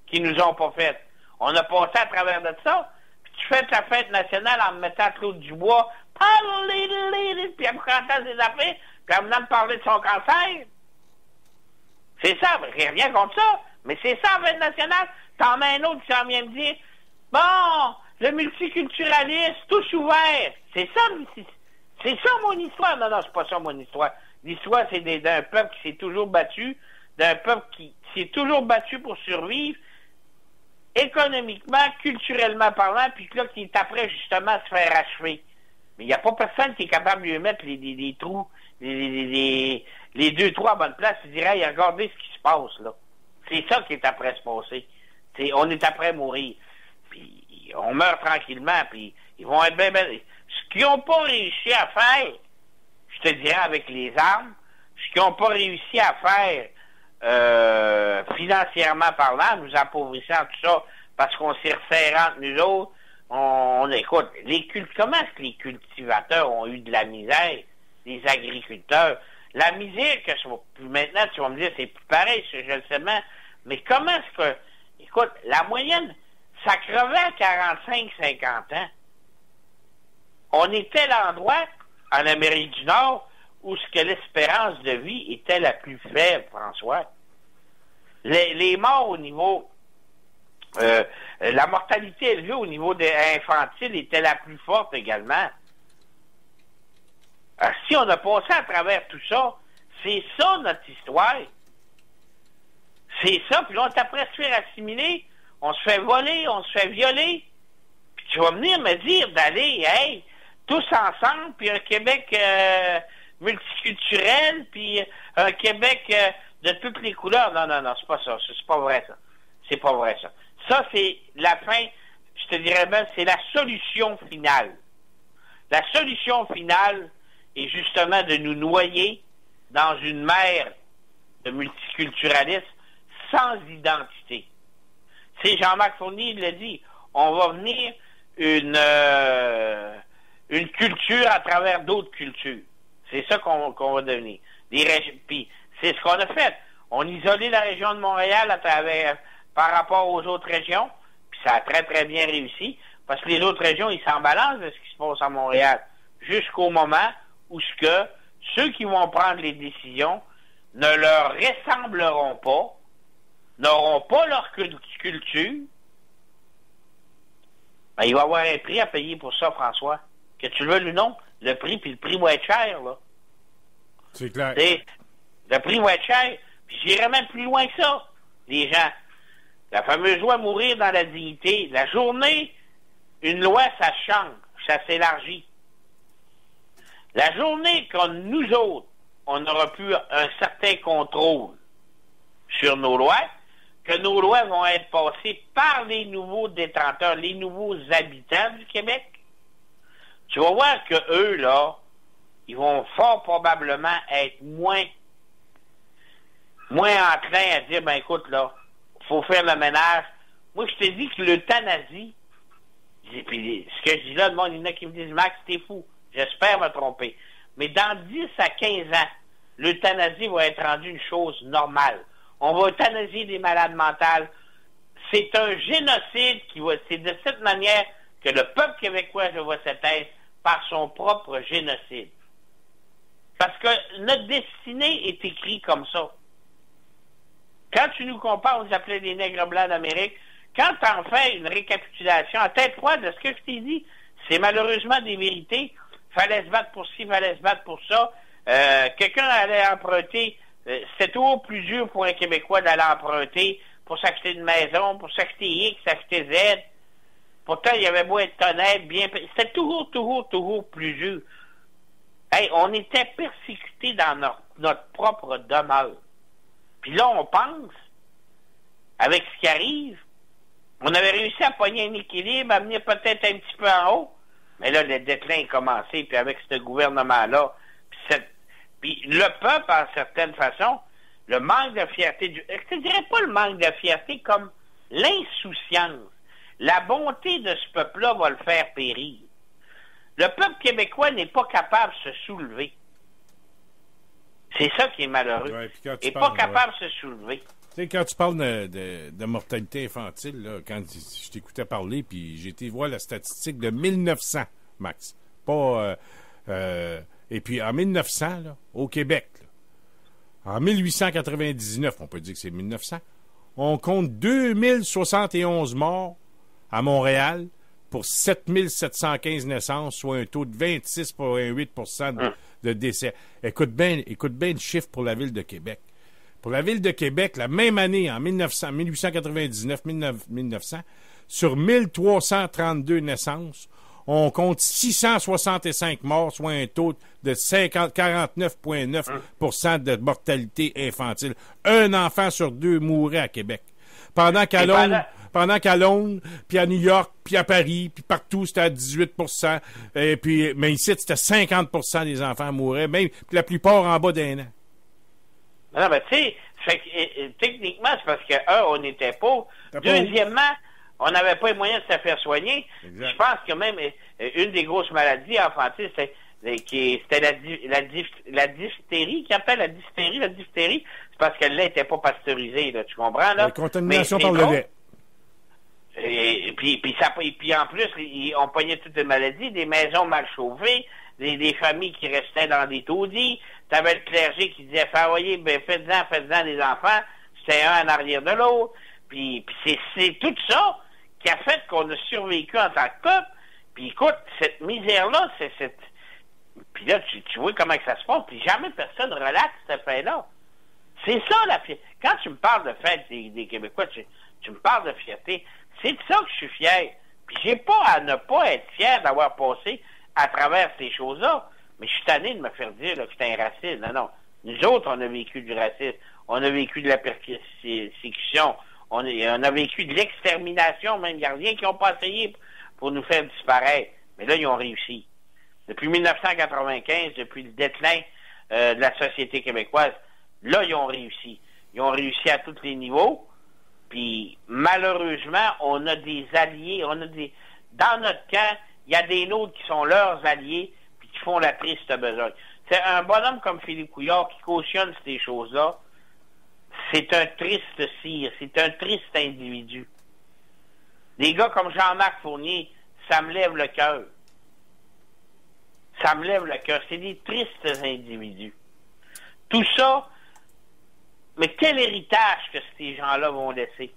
qu'ils nous ont pas fait. On a passé à travers de ça, puis tu fais ta fête nationale en me mettant Claude Dubois, puis en me cantant ses affaires, puis en venant me parler de son cancer. C'est ça, rien contre ça, mais c'est ça, la fête nationale. T'en mets un autre qui s'en vient me dire, bon, le multiculturalisme, touche ouvert. C'est ça mon histoire. Non, c'est pas ça mon histoire. L'histoire, c'est d'un peuple qui s'est toujours battu, d'un peuple qui s'est toujours battu pour survivre, économiquement, culturellement parlant, puis là, qui est après, justement, se faire achever. Mais il n'y a pas personne qui est capable de lui mettre les trous, les 2-3 à bonne place, il dirait, hey, regardez ce qui se passe, là. C'est ça qui est après se passer. On est après mourir. Puis on meurt tranquillement, puis ils vont être bien... Ce qu'ils n'ont pas réussi à faire, je te dirais avec les armes, ce qu'ils n'ont pas réussi à faire financièrement parlant, nous appauvrissant tout ça, parce qu'on s'est resserré entre nous autres, on écoute, comment est-ce que les cultivateurs ont eu de la misère, les agriculteurs? La misère maintenant, tu vas me dire, c'est plus pareil, je le sais bien, mais comment est-ce que, écoute, la moyenne, ça crevait à 45-50 ans. On était l'endroit, en Amérique du Nord, où ce que l'espérance de vie était la plus faible, François. Les morts au niveau... la mortalité élevée au niveau infantile était la plus forte également. Si on a passé à travers tout ça, c'est ça notre histoire. C'est ça, puis là, on est après se faire assimiler, on se fait voler, on se fait violer. Puis tu vas venir me dire d'aller, hey, tous ensemble, puis un Québec multiculturel, puis un Québec de toutes les couleurs. Non, c'est pas ça. C'est pas vrai, ça. C'est pas vrai, ça. Ça, c'est la fin, je te dirais même, c'est la solution finale. La solution finale est justement de nous noyer dans une mer de multiculturalisme sans identité. C'est Jean-Marc Fournier, il l'a dit, on va venir une culture à travers d'autres cultures. C'est ça qu'on va devenir. Puis c'est ce qu'on a fait. On a isolé la région de Montréal par rapport aux autres régions, puis ça a très, très bien réussi, parce que les autres régions, ils s'en balancent de ce qui se passe à Montréal, jusqu'au moment où ceux qui vont prendre les décisions ne leur ressembleront pas, n'auront pas leur culture. Ben, il va y avoir un prix à payer pour ça, François. Que tu le veux ou non, le prix, puis le prix va être cher, là. C'est clair. Le prix va être cher, puis j'irai même plus loin que ça, les gens. La fameuse loi mourir dans la dignité. La journée, une loi, ça change, ça s'élargit. La journée que nous autres, on aura pu un certain contrôle sur nos lois, que nos lois vont être passées par les nouveaux détenteurs, les nouveaux habitants du Québec, tu vas voir que eux, là, ils vont fort probablement être moins enclins à dire, ben écoute, là, faut faire le ménage. Moi, je te dis que l'euthanasie, puis ce que je dis là, le monde, il y en a qui me disent, Max, t'es fou. J'espère me tromper. Mais dans 10 à 15 ans, l'euthanasie va être rendue une chose normale. On va euthanasier des malades mentales. C'est un génocide c'est de cette manière que le peuple québécois va s'éteindre par son propre génocide. Parce que notre destinée est écrite comme ça. Quand tu nous compares, on nous appelait les nègres blancs d'Amérique, quand tu en fais une récapitulation à tête froide de ce que je t'ai dit, c'est malheureusement des vérités. Fallait se battre pour ci, fallait se battre pour ça. Quelqu'un allait emprunter. C'était toujours plus dur pour un Québécois d'aller emprunter pour s'acheter une maison, pour s'acheter X, s'acheter Z. Pourtant, il y avait beau être honnête, bien... C'était toujours plus dur. Hey, on était persécutés dans notre propre demeure. Puis là, on pense, avec ce qui arrive, on avait réussi à pogner un équilibre, à venir peut-être un petit peu en haut, mais là, le déclin est commencé, puis avec ce gouvernement-là, puis le peuple, en certaine façon, le manque de fierté, je ne dirais pas le manque de fierté, comme l'insouciance. La bonté de ce peuple-là va le faire périr. Le peuple québécois n'est pas capable de se soulever. C'est ça qui est malheureux. Ouais, il n'est pas capable de se soulever. Tu sais, quand tu parles de mortalité infantile, là, quand je t'écoutais parler, puis j'ai été voir la statistique de 1900, Max. Pas... et puis en 1900, là, au Québec, là, en 1899, on peut dire que c'est 1900, on compte 2071 morts à Montréal pour 7715 naissances, soit un taux de 26,8% de décès. Écoute bien le chiffre pour la Ville de Québec. Pour la Ville de Québec, la même année, en 1899-1900, sur 1332 naissances, on compte 665 morts, soit un taux de 49,9% de mortalité infantile. Un enfant sur deux mourait à Québec. Pendant qu'à pendant qu'à Londres, puis à New York, puis à Paris, puis partout, c'était à 18%. Mais ici, c'était 50% des enfants mouraient, même puis la plupart en bas d'un an. Non, mais tu sais, techniquement, c'est parce que, on n'était pas. Deuxièmement, on n'avait pas les moyens de se faire soigner. Exact. Je pense que même une des grosses maladies enfantines, c'était la diphtérie, qui appelle la diphtérie, c'est parce que le lait n'était pas pasteurisé, là, tu comprends, là? La contamination par le lait. Et puis en plus, on pognait toutes les maladies, des maisons mal chauffées, des familles qui restaient dans des taudis. T'avais le clergé qui disait, faites-en des enfants. C'était un en arrière de l'autre. Puis c'est tout ça qui a fait qu'on a survécu en tant que peuple. Puis écoute, cette misère-là, puis là, tu vois comment que ça se passe, puis jamais personne relaxe cette fin-là. C'est ça, la fierté. Quand tu me parles de fête des Québécois, tu me parles de fierté. C'est de ça que je suis fier. Puis j'ai pas à ne pas être fier d'avoir passé à travers ces choses-là. Mais je suis tanné de me faire dire là, que c'est un raciste. Non. Nous autres, on a vécu du racisme. On a vécu de la persécution. On a vécu de l'extermination, même gardiens qui n'ont pas essayé pour nous faire disparaître. Mais là, ils ont réussi. Depuis 1995, depuis le déclin de la société québécoise, là, ils ont réussi. Ils ont réussi à tous les niveaux. Puis, malheureusement, on a des alliés. Dans notre camp, il y a des nôtres qui sont leurs alliés puis qui font la triste besogne. C'est un bonhomme comme Philippe Couillard qui cautionne ces choses-là. C'est un triste cire. C'est un triste individu. Des gars comme Jean-Marc Fournier, ça me lève le cœur. Ça me lève le cœur. C'est des tristes individus. Tout ça, mais quel héritage que ces gens-là vont laisser?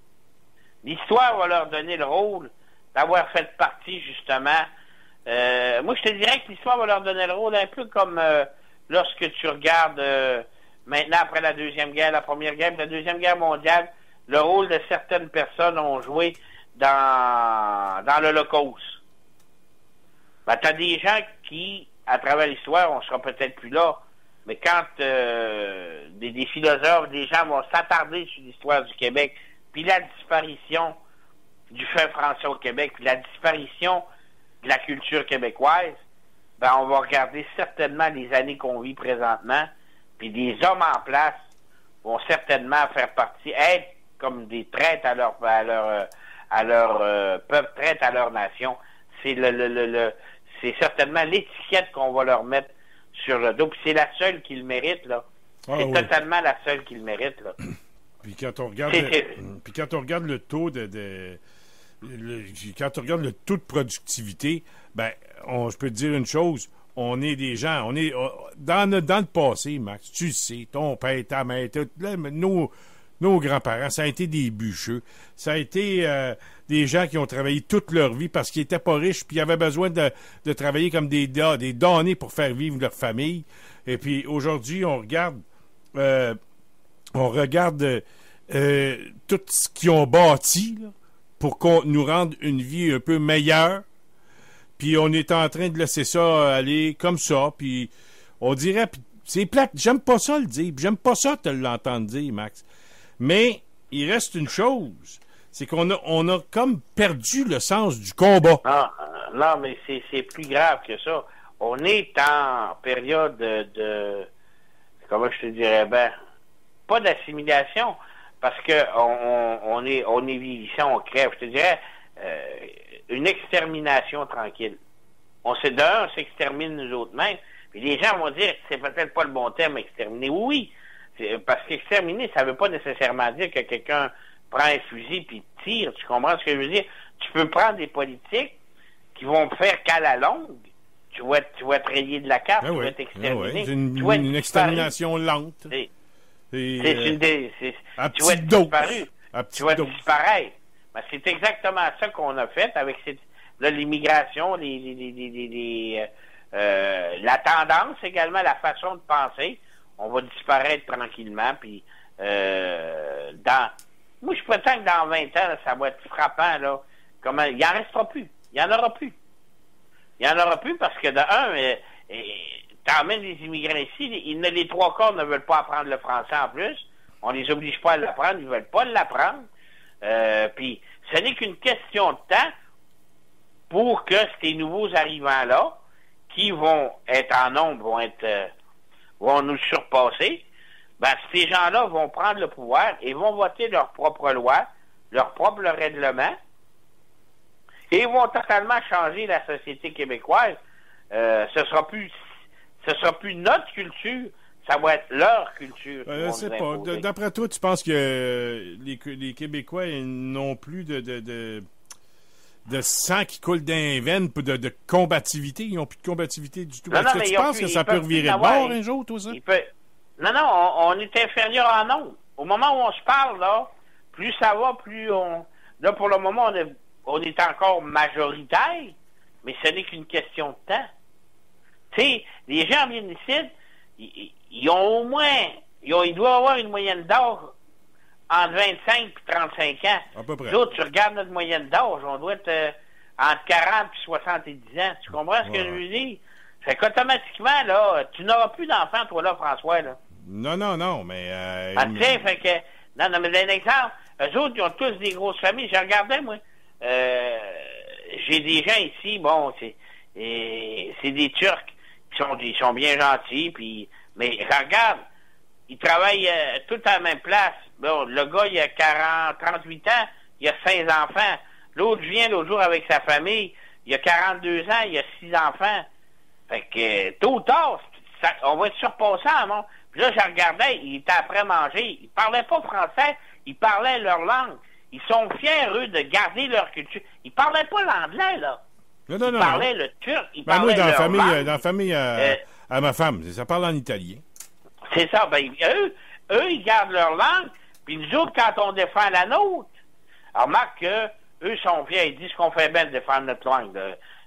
L'histoire va leur donner le rôle d'avoir fait partie, justement. Moi, je te dirais que l'histoire va leur donner le rôle un peu comme lorsque tu regardes maintenant, après la Deuxième Guerre, la Première Guerre, la Deuxième Guerre mondiale, le rôle de certaines personnes ont joué dans l'Holocauste. Ben, t'as des gens qui, à travers l'histoire, on sera peut-être plus là, mais quand des philosophes, des gens vont s'attarder sur l'histoire du Québec, puis la disparition du fait français au Québec, puis la disparition de la culture québécoise, ben on va regarder certainement les années qu'on vit présentement, puis des hommes en place vont certainement faire partie, être comme des traîtres à leur peuple, traîtres à leur nation. C'est c'est certainement l'étiquette qu'on va leur mettre sur le dos. Puis c'est la seule qui le mérite, là. C'est totalement la seule qui le mérite, là. Puis quand on regarde le taux quand on regarde le taux de productivité, ben je peux te dire une chose, on est des gens, on est dans le passé, Max, tu le sais, ton père, ta mère, nos grands-parents, ça a été des bûcheux. Ça a été des gens qui ont travaillé toute leur vie parce qu'ils n'étaient pas riches puis ils avaient besoin de travailler comme des damnés pour faire vivre leur famille. Et puis aujourd'hui, on regarde tout ce qu'ils ont bâti là, pour qu'on nous rende une vie un peu meilleure. Puis on est en train de laisser ça aller comme ça. Puis on dirait, c'est plate, j'aime pas ça le dire. J'aime pas ça te l'entendre dire, Max. Mais il reste une chose, c'est qu'on a comme perdu le sens du combat. Non, mais c'est plus grave que ça. On est en période de comment je te dirais, pas d'assimilation, parce que on est vieillissant, on crève. Je te dirais une extermination tranquille. On s'extermine nous autres mêmes. Puis les gens vont dire que c'est peut-être pas le bon terme, exterminer. Oui. Parce qu'exterminer, ça veut pas nécessairement dire que quelqu'un prend un fusil puis tire. Tu comprends ce que je veux dire? Tu peux prendre des politiques qui vont faire qu'à la longue, tu vas te rayer de la carte, tu vas t'exterminer. C'est une extermination lente. Tu vas être disparu. Tu vas disparaître. Ben, c'est exactement ça qu'on a fait avec l'immigration, la tendance également, la façon de penser. On va disparaître tranquillement, puis moi, je prétends que dans 20 ans, là, ça va être frappant, là. Comment, il n'en restera plus. Il n'y en aura plus. Il n'y en aura plus parce que, t'emmènes les immigrants ici, les trois quarts ne veulent pas apprendre le français en plus. On les oblige pas à l'apprendre, ils veulent pas l'apprendre. Puis, ce n'est qu'une question de temps pour que ces nouveaux arrivants-là, qui vont être en nombre, vont nous surpasser, ben, ces gens-là vont prendre le pouvoir et vont voter leur propre loi, leur propre règlement, et vont totalement changer la société québécoise. Ce sera plus notre culture, ça va être leur culture. Je ne sais pas. D'après toi, tu penses que les Québécois n'ont plus de sang qui coule dans les veines, de combativité? Ils n'ont plus de combativité du tout. Est-ce que tu penses que ça peut revirer de bord un jour, tout ça? Non, on est inférieur en nombre. Au moment où on se parle, là, plus ça va, plus on... Là, pour le moment, on est encore majoritaire, mais ce n'est qu'une question de temps. Tu sais, les gens viennent ici, ils ont au moins... Ils doivent avoir une moyenne d'âge entre 25 et 35 ans. À peu près. D'autres, tu regardes notre moyenne d'âge, on doit être entre 40 et 70 ans. Tu comprends ce que je veux dire? Fait qu'automatiquement, là, tu n'auras plus d'enfants, toi, là, François, là. Non, mais... fait que... Non, mais d'un exemple, eux autres, ils ont tous des grosses familles. Je regardais, moi. J'ai des gens ici, bon, c'est des Turcs qui sont bien gentils, puis... Mais je regarde, ils travaillent tous à la même place. Bon, le gars, il a 38 ans, il a 16 enfants. L'autre vient l'autre jour avec sa famille, il a 42 ans, il a 6 enfants. Fait que, tôt ou tard, on va être surpassant, non? Puis là, je regardais, il était après manger. Ils parlaient pas français, ils parlaient leur langue. Ils sont fiers, eux, de garder leur culture. Ils parlaient pas l'anglais, là. Non. Ils parlaient le turc, ils moi, parlaient leur langue. dans la famille à ma femme, ça parle en italien. C'est ça. Ben, eux, ils gardent leur langue, puis nous autres, quand on défend la nôtre, alors, remarque que eux sont fiers, ils disent qu'on fait bien de défendre notre langue,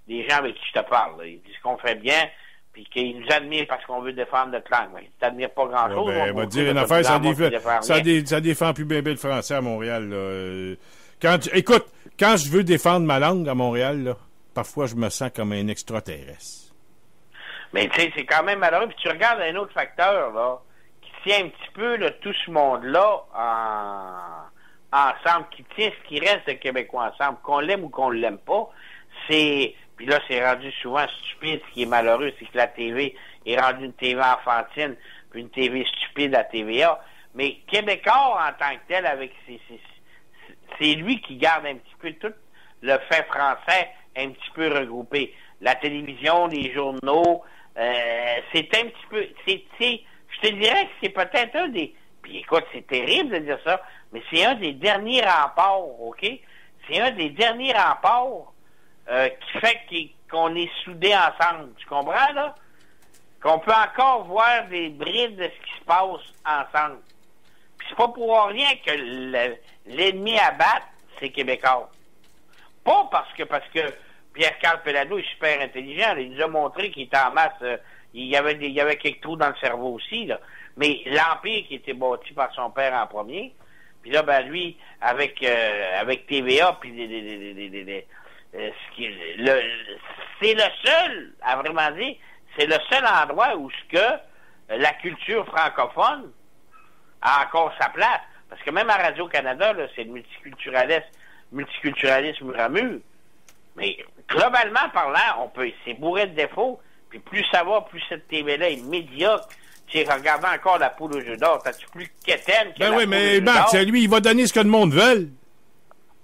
les gens avec qui je te parle, là. Ils disent qu'on fait bien, puis qu'ils nous admirent parce qu'on veut défendre notre langue. Mais ils t'admirent pas grand-chose. On va dire une affaire, ça défend plus bien le français à Montréal, là. Écoute, quand je veux défendre ma langue à Montréal, là, parfois je me sens comme un extraterrestre. Mais tu sais, c'est quand même malheureux. Puis tu regardes un autre facteur, là, qui tient un petit peu là, tout ce monde-là ensemble, qui tient ce qui reste de Québécois ensemble, qu'on l'aime ou qu'on l'aime pas, c'est... Puis là, c'est rendu souvent stupide. Ce qui est malheureux, c'est que la TV est rendue une TV enfantine, puis une TV stupide à TVA. Mais Québécois, en tant que tel, avec c'est lui qui garde un petit peu tout le fait français un petit peu regroupé. La télévision, les journaux, c'est un petit peu... je te dirais que c'est peut-être un des... Puis écoute, c'est terrible de dire ça, mais c'est un des derniers remparts, OK? C'est un des derniers remparts qui fait qu'on est soudés ensemble. Tu comprends, là? Qu'on peut encore voir des brides de ce qui se passe ensemble. Puis c'est pas pour rien que l'ennemi à battre, c'est Québécois. Pas parce que Pierre-Carl Pelado est super intelligent. Il nous a montré qu'il était en masse. Il y avait quelques trous dans le cerveau aussi, là. Mais l'Empire qui était bâti par son père en premier, puis là, ben lui, avec TVA, puis c'est le seul, à vraiment dire, c'est le seul endroit où la culture francophone a encore sa place. Parce que même à Radio-Canada, là, c'est le multiculturalisme mur. Mais globalement parlant, c'est bourré de défauts. Puis plus ça va, plus cette TV-là est médiocre. Tu sais, regardant encore la poule au jeu d'or, t'as-tu plus quétaine que ben oui, mais Max, lui, il va donner ce que le monde veut.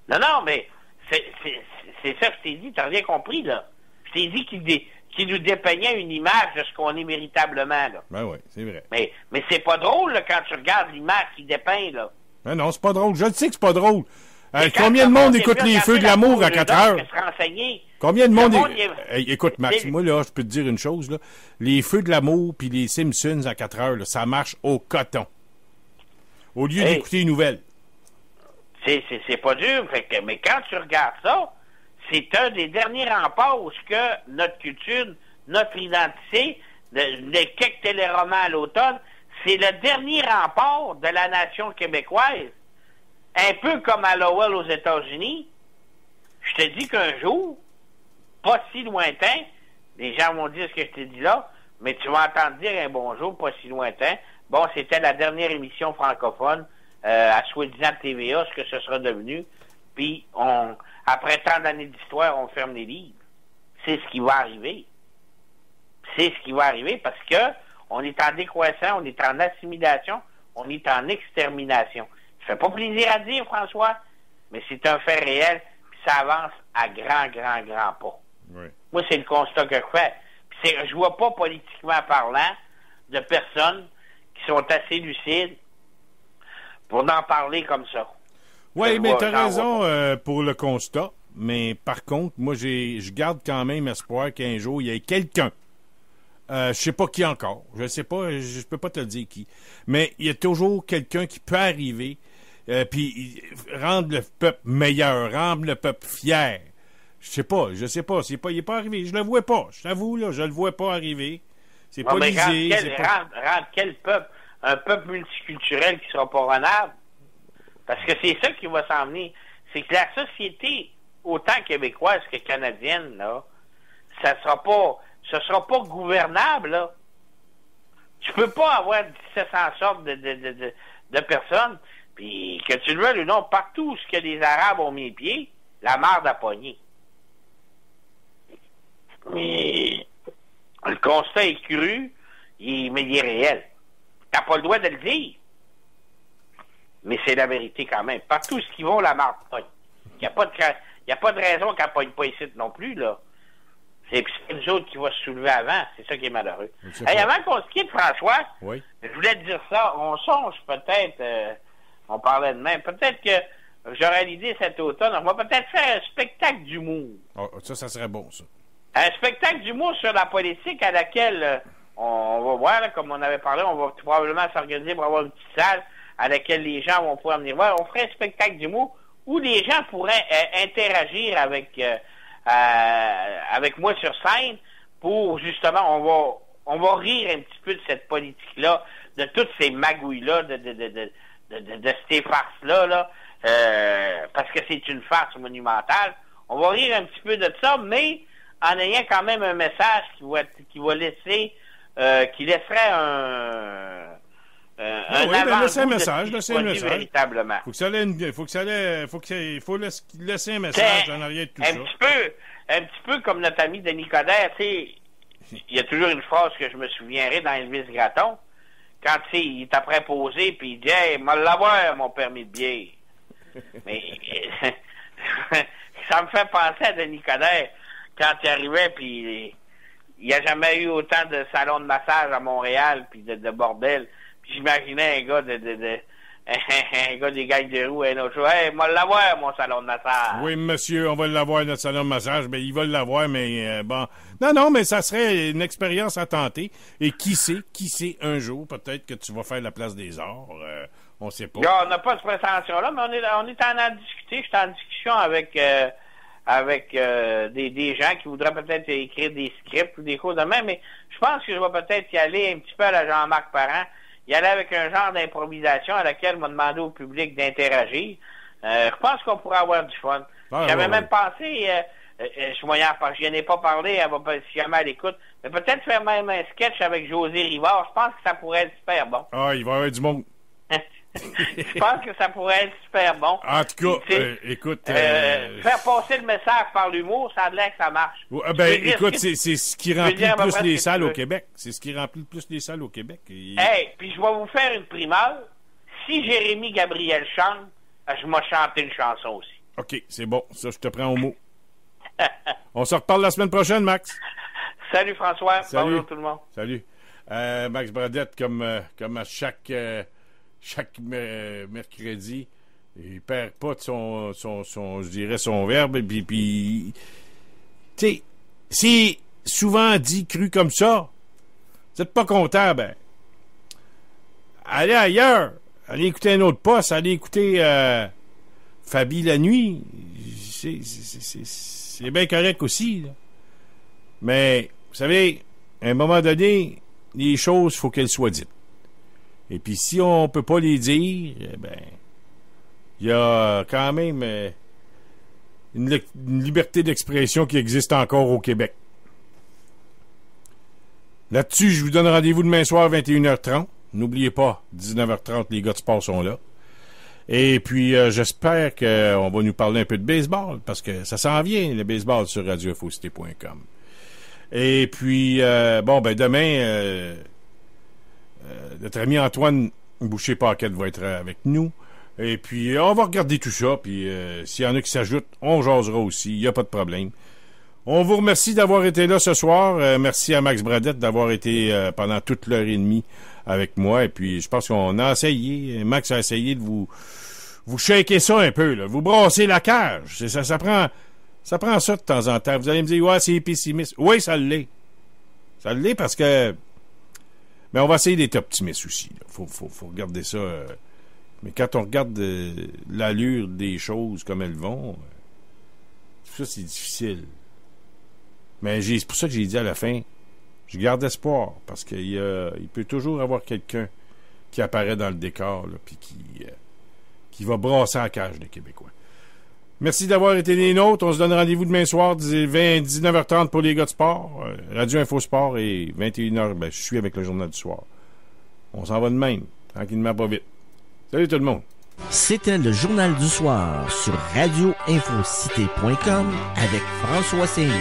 Non, mais c'est ça que je t'ai dit, t'as rien compris, là. Je t'ai dit qu'il nous dépeignait une image de ce qu'on est véritablement, là. Ben oui, c'est vrai. Mais c'est pas drôle, là, quand tu regardes l'image qu'il dépeint, là. Ben non, c'est pas drôle. Je le sais que c'est pas drôle. Combien de monde écoute les Feux de l'amour à 4 heures? Combien de monde... écoute, Max, moi, là, je peux te dire une chose, là. Les Feux de l'amour puis les Simpsons à 4 heures, là, ça marche au coton. Au lieu d'écouter une nouvelle. C'est pas dur. Mais quand tu regardes ça, c'est un des derniers remparts où notre culture, notre identité, les quelques téléromans à l'automne, c'est le dernier rempart de la nation québécoise. Un peu comme à Lowell aux États-Unis. Je te dis qu'un jour, pas si lointain, les gens vont dire ce que je t'ai dit là, mais tu vas entendre dire un bonjour pas si lointain. Bon, c'était la dernière émission francophone à soi-disant TVA, ce que ce sera devenu, puis après tant d'années d'histoire, on ferme les livres. C'est ce qui va arriver. C'est ce qui va arriver parce que on est en décroissance, on est en assimilation, on est en extermination. Ça fait pas plaisir à dire, François, mais c'est un fait réel, puis ça avance à grand pas. Oui. Moi, c'est le constat que je fais. Puis je vois pas, politiquement parlant, de personnes qui sont assez lucides pour en parler comme ça. Oui, mais tu as raison pour le constat. Mais par contre, moi, je garde quand même espoir qu'un jour, il y ait quelqu'un. Je sais pas qui encore. Je sais pas, je peux pas te le dire qui. Mais il y a toujours quelqu'un qui peut arriver puis rendre le peuple meilleur, rendre le peuple fier. Je sais pas. Il est pas arrivé. Je le vois pas. Je t'avoue, là, je le vois pas arriver. C'est pas lisé. Rendre quel peuple? Un peuple multiculturel qui sera pas renable? Parce que c'est ça qui va s'en venir. C'est que la société, autant québécoise que canadienne, là, ça sera pas gouvernable, là. Tu peux pas avoir 1700 sortes de personnes, puis que tu le veuilles ou non, partout où ce que les Arabes ont mis les pieds, la marde a pogné. Mais le constat est cru, mais il est réel. T'as pas le droit de le dire. Mais c'est la vérité quand même. Partout ce qu'ils vont, la marde pogne. Il n'y a pas de raison qu'elle ne pogne pas ici non plus, là. C'est nous autres qui va se soulever avant. C'est ça qui est malheureux. Hey, avant qu'on se quitte, François, oui. Je voulais te dire ça. On songe peut-être, on parlait de même, peut-être que j'aurais l'idée cet automne, on va peut-être faire un spectacle d'humour. Oh, ça serait bon, ça. Un spectacle d'humour sur la politique à laquelle on va voir, là, comme on avait parlé, on va probablement s'organiser pour avoir une petite salle à laquelle les gens vont pouvoir venir voir. On ferait un spectacle d'humour où les gens pourraient interagir avec moi sur scène pour, justement, on va rire un petit peu de cette politique-là, de toutes ces magouilles-là, de ces farces-là, là, parce que c'est une farce monumentale. On va rire un petit peu de ça, mais en ayant quand même un message qui laisserait un laisser un message, véritablement. Faut laisser un message en arrière de tout ça. Un petit peu comme notre ami Denis Coderre, tu sais, il y a toujours une phrase que je me souviendrai dans Elvis Gratton, quand il est après posé, puis il dit « Hey, m'a l'avoir, mon permis de bière. » Mais ça me fait penser à Denis Coderre, quand il arrivait, puis il n'y a jamais eu autant de salons de massage à Montréal, puis de bordel. Puis j'imaginais un gars un gars des gangs de roues, un autre chose. Hey, moi l'avoir, mon salon de massage. Oui, monsieur, on va l'avoir, notre salon de massage. Mais il va l'avoir, mais bon. Non, mais ça serait une expérience à tenter. Et qui sait, un jour, peut-être que tu vas faire la place des arts. On sait pas. On n'a pas de prétention-là, mais on est en discuter. Je suis en discussion avec des gens qui voudraient peut-être écrire des scripts ou des choses de même, mais je pense que je vais peut-être y aller un petit peu à la Jean-Marc Parent. Y aller avec un genre d'improvisation à laquelle on m'a demandé au public d'interagir. Je pense qu'on pourrait avoir du fun. J'avais même pensé, je n'en ai pas parlé, elle va si jamais elle écoute, mais peut-être faire même un sketch avec José Rivard. Je pense que ça pourrait être super bon. Ah, il va y avoir du monde. Je pense que ça pourrait être super bon. En tout cas, écoute... faire passer le message par l'humour, ça a l'air que ça marche. Écoute, c'est ce qui remplit le plus les salles au Québec. C'est ce qui remplit le plus les salles au Québec. Hey, puis je vais vous faire une primeur. Si Jérémy Gabriel chante, je vais chanter une chanson aussi. OK, c'est bon. Ça, je te prends au mot. On se reparle la semaine prochaine, Max. Salut, François. Salut. Bonjour tout le monde. Salut. Max Bradette, comme à chaque mercredi, il perd pas de son verbe, et puis tu sais, c'est souvent dit, cru comme ça. Vous êtes pas content, ben allez ailleurs, allez écouter un autre poste, allez écouter Fabi la nuit, c'est bien correct aussi, là. Mais vous savez, à un moment donné, les choses, faut qu'elles soient dites. Et puis, si on peut pas les dire, il y a quand même une liberté d'expression qui existe encore au Québec. Là-dessus, je vous donne rendez-vous demain soir, 21h30. N'oubliez pas, 19h30, les gars de sport sont là. Et puis, j'espère qu'on va nous parler un peu de baseball, parce que ça s'en vient, le baseball, sur radioinfocité.com. Et puis, demain, notre ami Antoine Boucher-Paquette va être avec nous. Et puis, on va regarder tout ça. Puis, s'il y en a qui s'ajoutent, on jasera aussi. Il n'y a pas de problème. On vous remercie d'avoir été là ce soir. Merci à Max Bradette d'avoir été pendant toute l'heure et demie avec moi. Et puis, je pense qu'on a essayé. Max a essayé de vous shaker ça un peu, là. Vous brasser la cage. Ça prend ça de temps en temps. Vous allez me dire, ouais, c'est pessimiste. Oui, ça l'est. Ça l'est parce que... Mais on va essayer d'être optimiste aussi. Faut regarder ça. Mais quand on regarde l'allure des choses comme elles vont, tout ça, c'est difficile. Mais c'est pour ça que j'ai dit à la fin, je garde espoir, parce qu'il peut toujours avoir quelqu'un qui apparaît dans le décor, là, puis qui va brasser la cage des Québécois. Merci d'avoir été des nôtres. On se donne rendez-vous demain soir, 19h30 pour les gars de sport. Radio Info Sport et 21h, je suis avec le journal du soir. On s'en va de même, tranquillement, pas vite. Salut tout le monde. C'était le journal du soir sur radioinfocité.com avec François Saint-Louis.